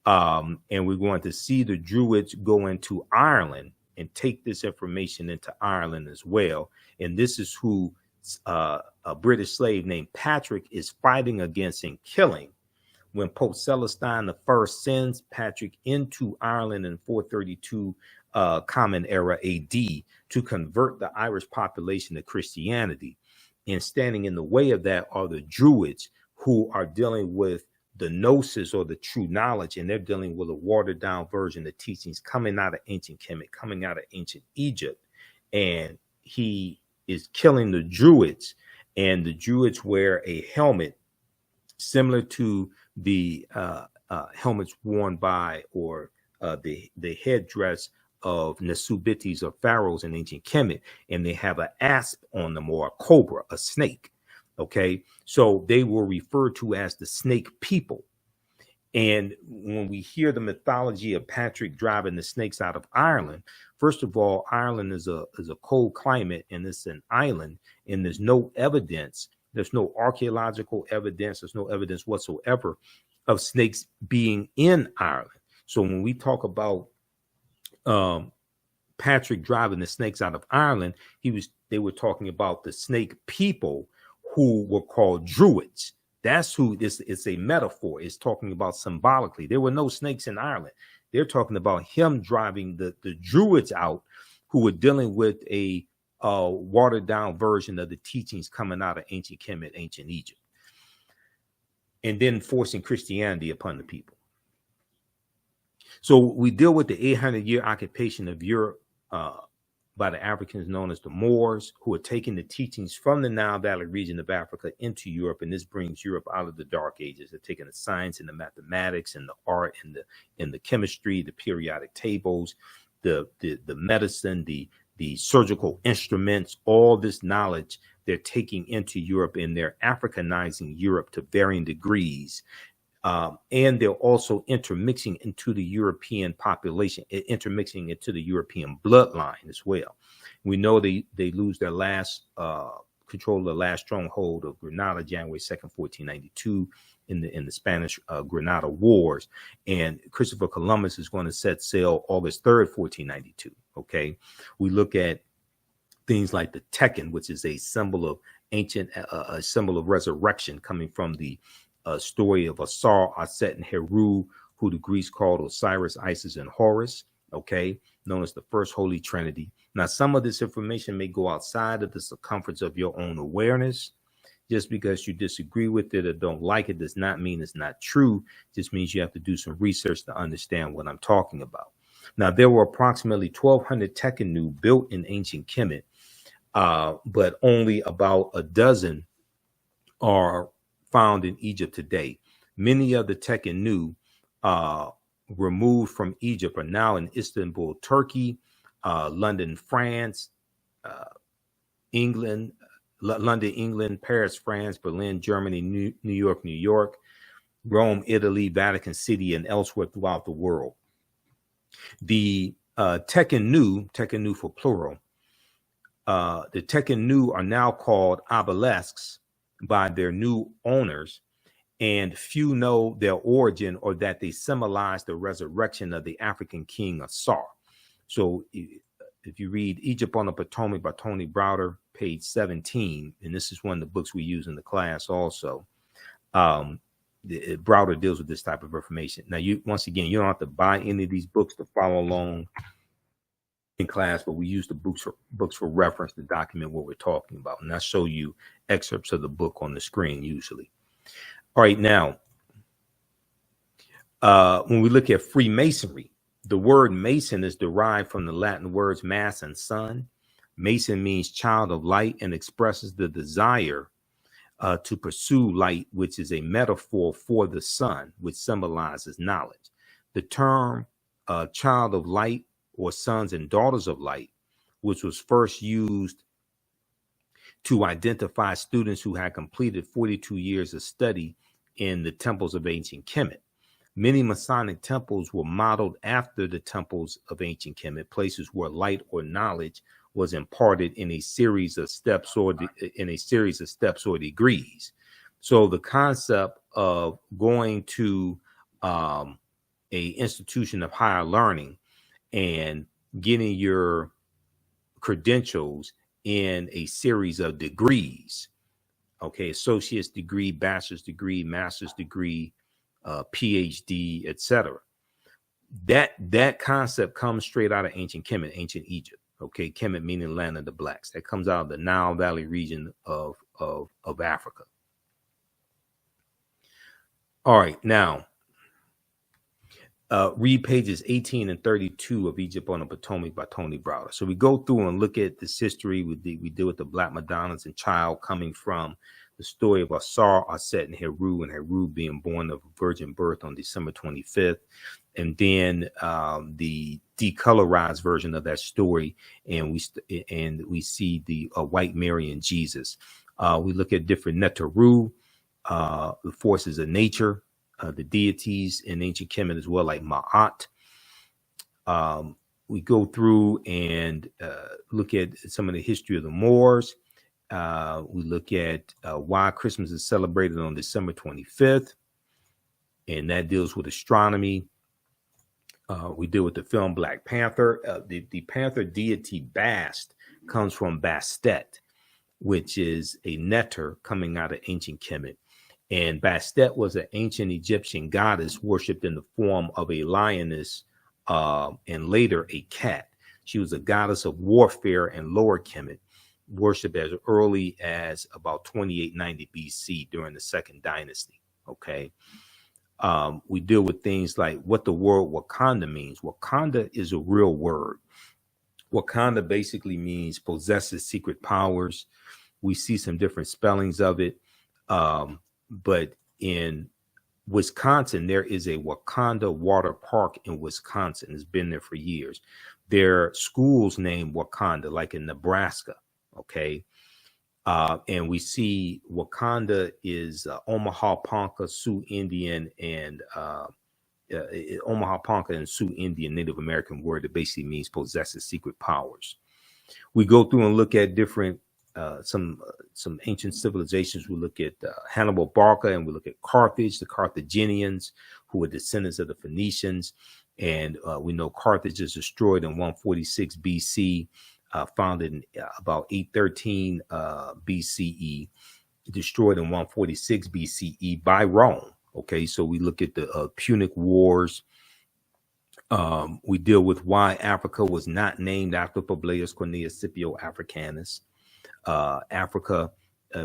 And we're going to see the Druids go into Ireland and take this information into Ireland as well. And this is who a British slave named Patrick is fighting against and killing when Pope Celestine I sends Patrick into Ireland in 432 Common Era AD to convert the Irish population to Christianity. And standing in the way of that are the Druids, who are dealing with the gnosis or the true knowledge, and they're dealing with a watered down version of teachings coming out of ancient Kemet, coming out of ancient Egypt. And he is killing the Druids, and the Druids wear a helmet similar to the helmets worn by or the headdress of Nasubitis or pharaohs in ancient Kemet, and they have an asp on them or a cobra, a snake. Okay, so they were referred to as the snake people. And when we hear the mythology of Patrick driving the snakes out of Ireland, first of all, Ireland is a cold climate, and it's an island, and there's no evidence, there's no archaeological evidence, there's no evidence whatsoever of snakes being in Ireland. So when we talk about Patrick driving the snakes out of Ireland, they were talking about the snake people who were called Druids. That's who this is, a metaphor. It's talking about symbolically. There were no snakes in Ireland. They're talking about him driving the Druids out, who were dealing with a watered down version of the teachings coming out of ancient Kemet, ancient Egypt, and then forcing Christianity upon the people. So we deal with the 800-year occupation of Europe by the Africans known as the Moors, who are taking the teachings from the Nile Valley region of Africa into Europe, and this brings Europe out of the Dark Ages. They're taking the science and the mathematics and the art and the chemistry, the periodic tables, the medicine, the surgical instruments, all this knowledge they're taking into Europe, and they're Africanizing Europe to varying degrees. And they're also intermixing into the European population, intermixing into the European bloodline as well. We know they lose their last control of the last stronghold of Granada, January 2nd, 1492, in the Spanish Granada Wars. And Christopher Columbus is going to set sail August 3rd, 1492. Okay, we look at things like the Tekken, which is a symbol of ancient, a symbol of resurrection coming from the story of Asar, Aset, and Heru, who the Greeks called Osiris, Isis, and Horus, okay, known as the First Holy Trinity. Now, some of this information may go outside of the circumference of your own awareness. Just because you disagree with it or don't like it does not mean it's not true. It just means you have to do some research to understand what I'm talking about. Now, there were approximately 1,200 Tekkenu built in ancient Kemet, but only about a dozen are found in Egypt today. Many of the Tekkenu removed from Egypt are now in Istanbul, Turkey, London, France, England, London, England, Paris, France, Berlin, Germany, New York, Rome, Italy, Vatican City, and elsewhere throughout the world. The Tekkenu for plural, the Tekkenu are now called obelisks by their new owners, and few know their origin or that they symbolize the resurrection of the African king Asar. So if you read Egypt on the Potomac by Tony Browder, page 17, and this is one of the books we use in the class also, Browder deals with this type of information. Now, once again, you don't have to buy any of these books to follow along in class, but we use the books for reference to document what we're talking about. And I show you excerpts of the book on the screen usually. All right, now, when we look at Freemasonry, the word Mason is derived from the Latin words mass and sun. Mason means child of light and expresses the desire to pursue light, which is a metaphor for the sun, which symbolizes knowledge. The term child of light or sons and daughters of light, which was first used to identify students who had completed 42 years of study in the temples of ancient Kemet. Many Masonic temples were modeled after the temples of ancient Kemet, places where light or knowledge was imparted in a series of steps or degrees. So the concept of going to a institution of higher learning and getting your credentials in a series of degrees, okay, associate's degree, bachelor's degree, master's degree, PhD, etc. That concept comes straight out of ancient Kemet, ancient Egypt. Okay, Kemet meaning land of the blacks. That comes out of the Nile Valley region of Africa. All right, now read pages 18 and 32 of Egypt on the Potomac by Tony Browder. So we go through and look at this history. We deal with the Black Madonnas and child coming from the story of Asar, Aset, and Heru being born of a virgin birth on December 25th. And then the decolorized version of that story, and we see the white Mary and Jesus. We look at different Neteru, the forces of nature, the deities in ancient Kemet as well, like Ma'at. We go through and look at some of the history of the Moors. We look at why Christmas is celebrated on December 25th, and that deals with astronomy. We deal with the film Black Panther. The Panther deity Bast comes from Bastet, which is a neter coming out of ancient Kemet. And Bastet was an ancient Egyptian goddess worshipped in the form of a lioness and later a cat. She was a goddess of warfare in Lower Kemet, worshipped as early as about 2890 BC during the Second Dynasty. Okay. We deal with things like what the word Wakanda means. Wakanda is a real word. Wakanda basically means possesses secret powers. We see some different spellings of it. But in Wisconsin, there is a Wakanda Water Park in Wisconsin. It's been there for years. There are schools named Wakanda, like in Nebraska. Okay. And we see Wakanda is Omaha Ponca, Sioux Indian, and Omaha Ponca and Sioux Indian Native American word that basically means possesses secret powers. We go through and look at different some ancient civilizations. We look at Hannibal Barca, and we look at Carthage, the Carthaginians, who were descendants of the Phoenicians. And we know Carthage is destroyed in 146 BC. Founded in about 813 BCE, destroyed in 146 BCE by Rome. Okay, so we look at the Punic Wars. We deal with why Africa was not named after Publius Cornelius Scipio Africanus. Africa,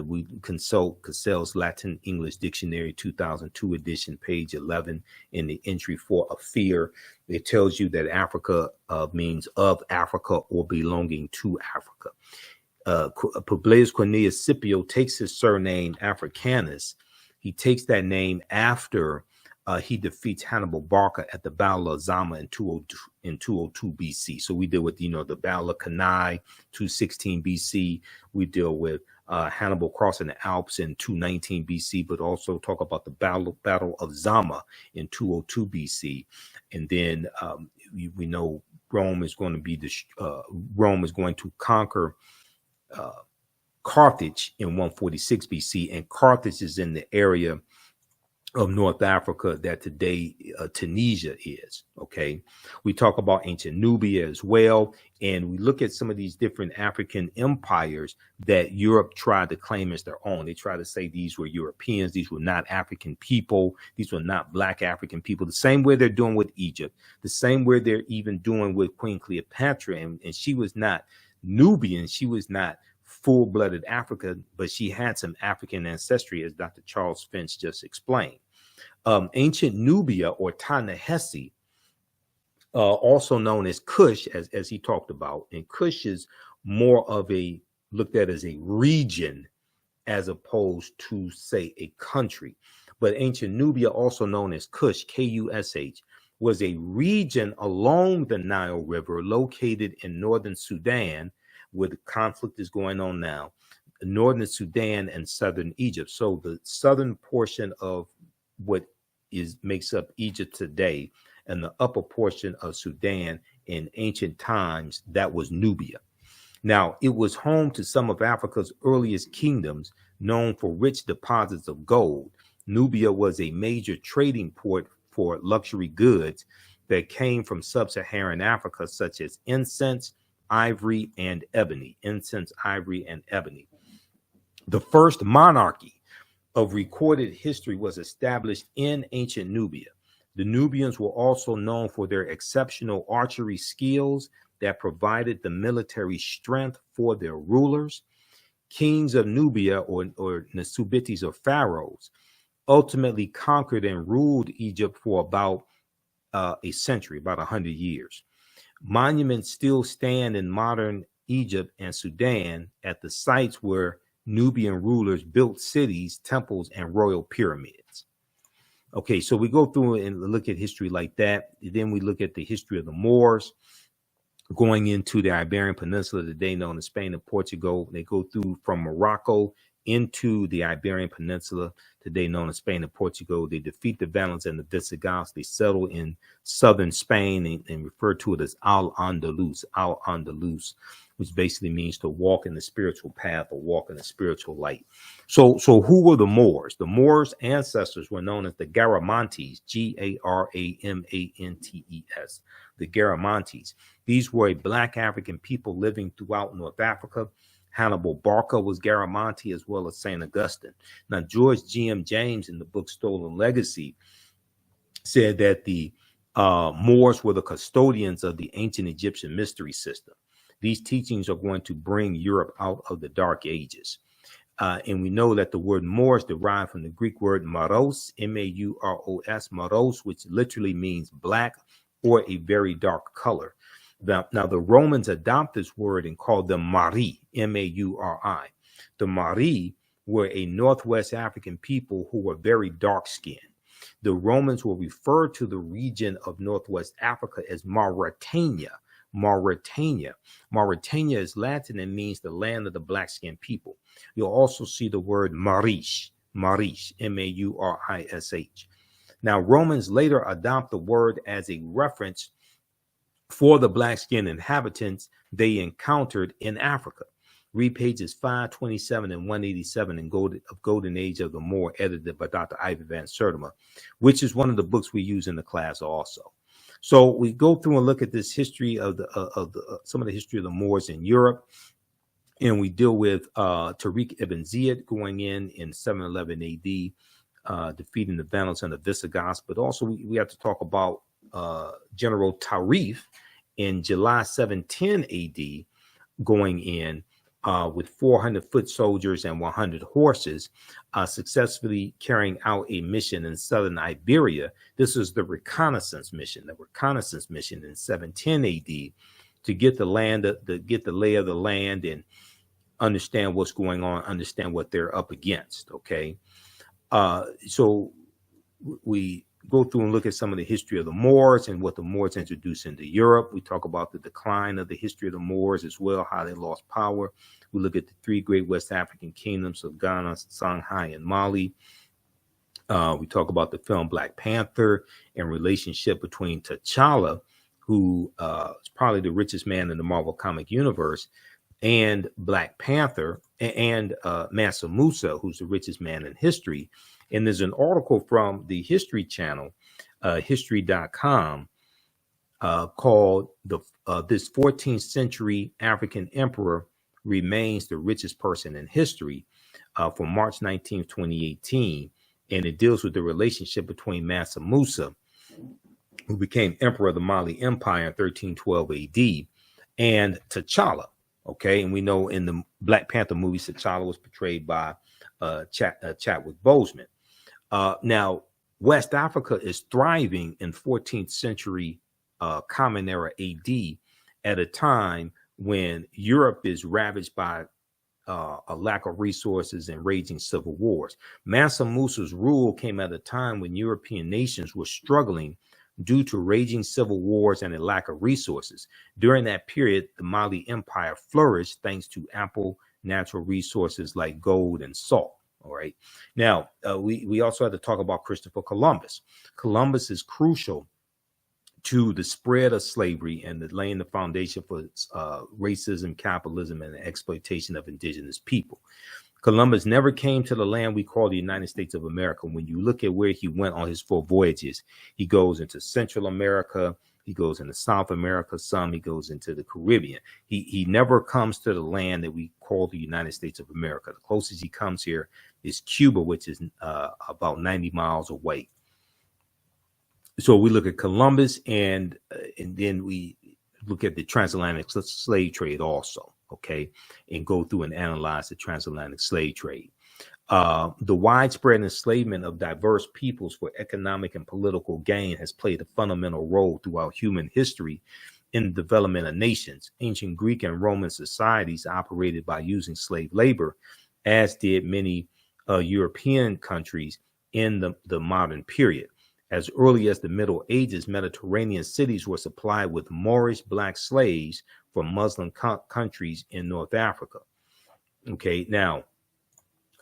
we consult Cassell's Latin English Dictionary 2002 edition, page 11, in the entry for a fear. It tells you that Africa means of Africa or belonging to Africa. Publius Cornelius Scipio takes his surname Africanus. He takes that name after he defeats Hannibal Barca at the Battle of Zama in 202 BC. So we deal with, the Battle of Cannae, 216 BC. We deal with Hannibal crossing the Alps in 219 BC, but also talk about the Battle of Zama in 202 BC. And then we know Rome is going to conquer Carthage in 146 BC, and Carthage is in the area of North Africa that today Tunisia is. Okay, we talk about ancient Nubia as well, and we look at some of these different African empires that Europe tried to claim as their own. They try to say these were Europeans, these were not African people, these were not Black African people. The same way they're doing with Egypt, the same way they're even doing with Queen Cleopatra, and she was not Nubian, she was not full-blooded African, but she had some African ancestry, as Dr. Charles Finch just explained. Ancient Nubia, or Ta-Nehesi, also known as Kush, as he talked about, and Kush is more of looked at as a region as opposed to, say, a country. But ancient Nubia, also known as Kush, Kush, was a region along the Nile River located in northern Sudan, where the conflict is going on now, northern Sudan and southern Egypt. So the southern portion of what makes up Egypt today, and the upper portion of Sudan in ancient times, that was Nubia. Now, it was home to some of Africa's earliest kingdoms, known for rich deposits of gold. Nubia was a major trading port for luxury goods that came from sub-Saharan Africa, such as incense, ivory, and ebony. Incense, ivory, and ebony. The first monarchy of recorded history was established in ancient Nubia. The Nubians were also known for their exceptional archery skills that provided the military strength for their rulers. Kings of Nubia, or Nasubites, or pharaohs, ultimately conquered and ruled Egypt for about a century, about 100 years. Monuments still stand in modern Egypt and Sudan at the sites where Nubian rulers built cities, temples, and royal pyramids. Okay, so we go through and look at history like that. Then we look at the history of the Moors going into the Iberian Peninsula, today known as Spain and Portugal. They go through from Morocco into the Iberian Peninsula, today known as Spain and Portugal. They defeat the Vandals and the Visigoths. They settle in southern Spain and refer to it as Al-Andalus, which basically means to walk in the spiritual path or walk in the spiritual light. So who were the Moors? The Moors' ancestors were known as the Garamantes, Garamantes, the Garamantes. These were a Black African people living throughout North Africa. Hannibal Barca was Garamantes, as well as St. Augustine. Now, George G.M. James, in the book Stolen Legacy, said that the Moors were the custodians of the ancient Egyptian mystery system. These teachings are going to bring Europe out of the Dark Ages. And we know that the word Moors derived from the Greek word maros, M-A-U-R-O-S, maros, which literally means black or a very dark color. Now, the Romans adopted this word and called them Mari, M-A-U-R-I. The Mari were a Northwest African people who were very dark-skinned. The Romans will refer to the region of Northwest Africa as Mauritania. Mauritania is Latin and means the land of the black-skinned people. You'll also see the word Marish, M-A-U-R-I-S-H. Now, Romans later adopt the word as a reference for the black-skinned inhabitants they encountered in Africa. Read pages 527 and 187 in Golden Age of the Moor, edited by Dr. Ivy Van Sertima, which is one of the books we use in the class also. So we go through and look at this history of some of the history of the Moors in Europe, and we deal with Tariq ibn Ziyad going in 711 AD, defeating the Vandals and the Visigoths. But also we have to talk about General Tarif in July 710 AD going in with 400 foot soldiers and 100 horses, successfully carrying out a mission in southern Iberia. This is the reconnaissance mission in 710 AD to get the lay of the land and understand what's going on, understand what they're up against. Okay. So we go through and look at some of the history of the Moors and what the Moors introduced into Europe. We talk about the decline of the history of the Moors as well, how they lost power. We look at the three great West African kingdoms of Ghana, Songhai, and Mali. We talk about the film Black Panther and relationship between T'Challa, who is probably the richest man in the Marvel comic universe, and Black Panther, and Mansa Musa, who's the richest man in history. And there's an article from the History Channel, history.com, called This 14th Century African Emperor Remains the Richest Person in History, from March 19, 2018. And it deals with the relationship between Mansa Musa, who became emperor of the Mali Empire in 1312 AD, and T'Challa. Okay, and we know in the Black Panther movie, T'Challa was portrayed by Chadwick Boseman. Now, West Africa is thriving in 14th century Common Era AD at a time when Europe is ravaged by a lack of resources and raging civil wars. Mansa Musa's rule came at a time when European nations were struggling due to raging civil wars and a lack of resources. During that period, the Mali Empire flourished thanks to ample natural resources like gold and salt. All right. Now, we also had to talk about Christopher Columbus. Columbus is crucial to the spread of slavery and laying the foundation for racism, capitalism, and the exploitation of indigenous people. Columbus never came to the land we call the United States of America. When you look at where he went on his 4 voyages, he goes into Central America, he goes into South America, he goes into the Caribbean. He never comes to the land that we call the United States of America. The closest he comes here is Cuba, which is about 90 miles away. So we look at Columbus, and then we look at the transatlantic slave trade also, okay, and go through and analyze the transatlantic slave trade. The widespread enslavement of diverse peoples for economic and political gain has played a fundamental role throughout human history in the development of nations. Ancient Greek and Roman societies operated by using slave labor, as did many European countries in the modern period. As early as the Middle Ages, Mediterranean cities were supplied with Moorish black slaves from Muslim countries in North Africa. Okay, now,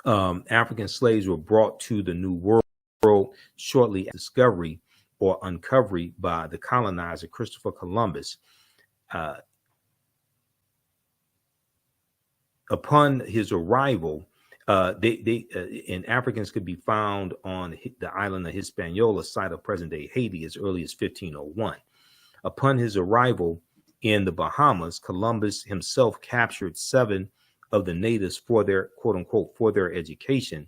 African slaves were brought to the New World shortly after discovery or uncovery by the colonizer Christopher Columbus. Upon his arrival, and Africans could be found on the island of Hispaniola, site of present-day Haiti, as early as 1501. Upon his arrival in the Bahamas, Columbus himself captured 7 of the natives for their, quote unquote, for their education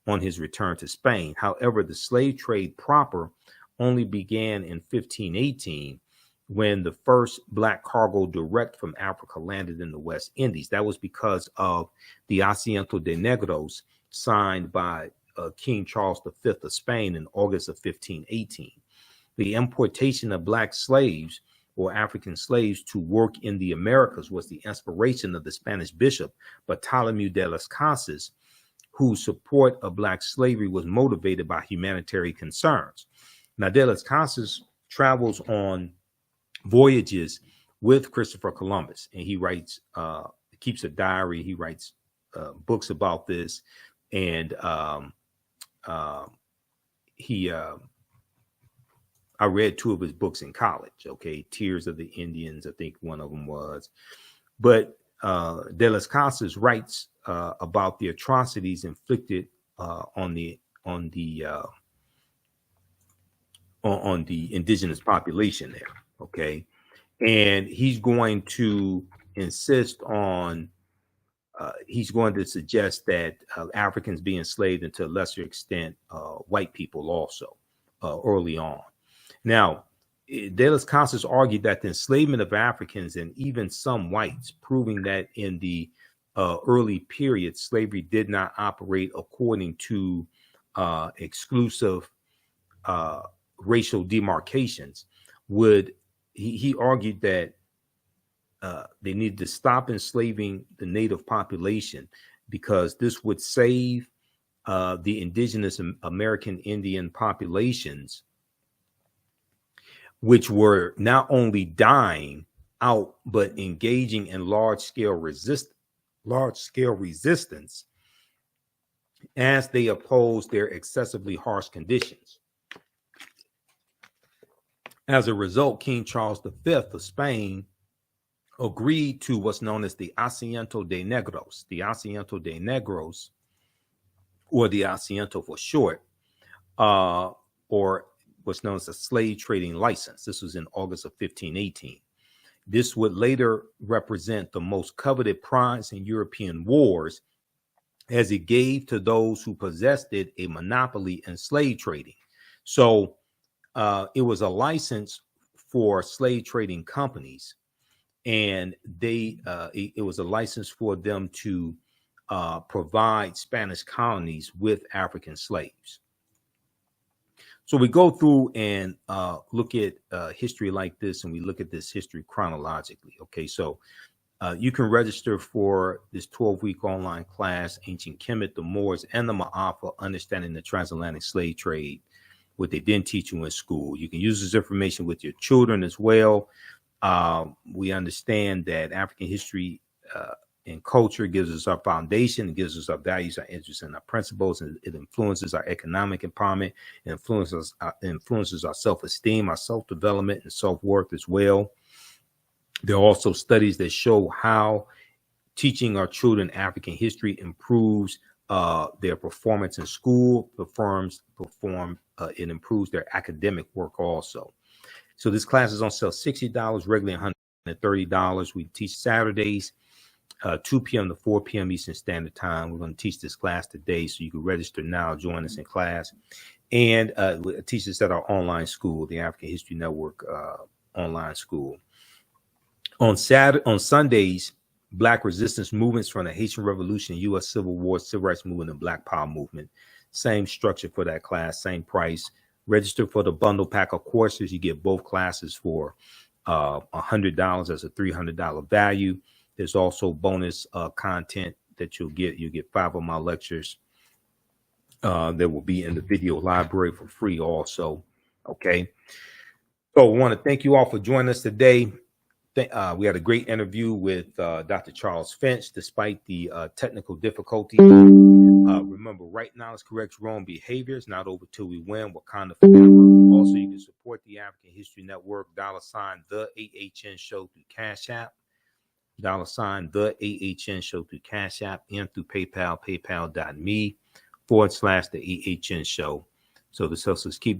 on his return to Spain. However, the slave trade proper only began in 1518, when the first black cargo direct from Africa landed in the West Indies. That was because of the Asiento de Negros signed by King Charles V of Spain in August of 1518. The importation of black slaves or African slaves to work in the Americas was the inspiration of the Spanish bishop Bartholomew de las Casas, whose support of black slavery was motivated by humanitarian concerns. Now, de las Casas travels on voyages with Christopher Columbus, and he writes, keeps a diary. He writes books about this, and I read 2 of his books in college. Okay, Tears of the Indians, I think one of them was. But de las Casas writes about the atrocities inflicted on the indigenous population there. Okay, and he's going to insist on, he's going to suggest that Africans be enslaved, and to a lesser extent, white people also, early on. Now, de las Casas argued that the enslavement of Africans and even some whites, proving that in the early period, slavery did not operate according to exclusive racial demarcations, he argued that they needed to stop enslaving the native population because this would save the indigenous American Indian populations, which were not only dying out but engaging in large-scale resistance as they opposed their excessively harsh conditions. As a result, King Charles V of Spain agreed to what's known as the Asiento de Negros, or the Asiento for short, or what's known as a slave trading license. This was in August of 1518. This would later represent the most coveted prize in European wars, as it gave to those who possessed it a monopoly in slave trading. So it was a license for slave trading companies, and it was a license for them to provide Spanish colonies with African slaves. So we go through and look at history like this, and we look at this history chronologically. Okay, so you can register for this 12-week online class, Ancient Kemet, the Moors, and the Ma'afa, Understanding the Transatlantic Slave Trade, what they didn't teach you in school. You can use this information with your children as well. We understand that African history and culture gives us our foundation, it gives us our values, our interests, and our principles, and it influences our economic empowerment, it influences our self-esteem, our self-development, and self-worth as well. There are also studies that show how teaching our children African history improves their performance in school, it improves their academic work also. So this class is on sale $60, regularly $130. We teach Saturdays, 2 p.m. to 4 p.m. Eastern Standard Time. We're going to teach this class today, so you can register now, join us in class. And we teach this at our online school, the African History Network online school. On Sundays, Black resistance movements from the Haitian Revolution, U.S. Civil War, Civil Rights Movement, and Black Power Movement. Same structure for that class, same price. Register for the bundle pack of courses. You get both classes for $100 as a $300 value. There's also bonus content that you'll get. You get 5 of my lectures that will be in the video library for free also. Okay. So I want to thank you all for joining us today. We had a great interview with Dr. Charles Finch, despite the technical difficulties. Remember, right knowledge corrects wrong behaviors, not over till we win. Wakanda forever. Also, you can support the African History Network, $, the AHN show through Cash App, $, the AHN show through Cash App, and through PayPal, paypal.me/the AHN show. So this helps us keep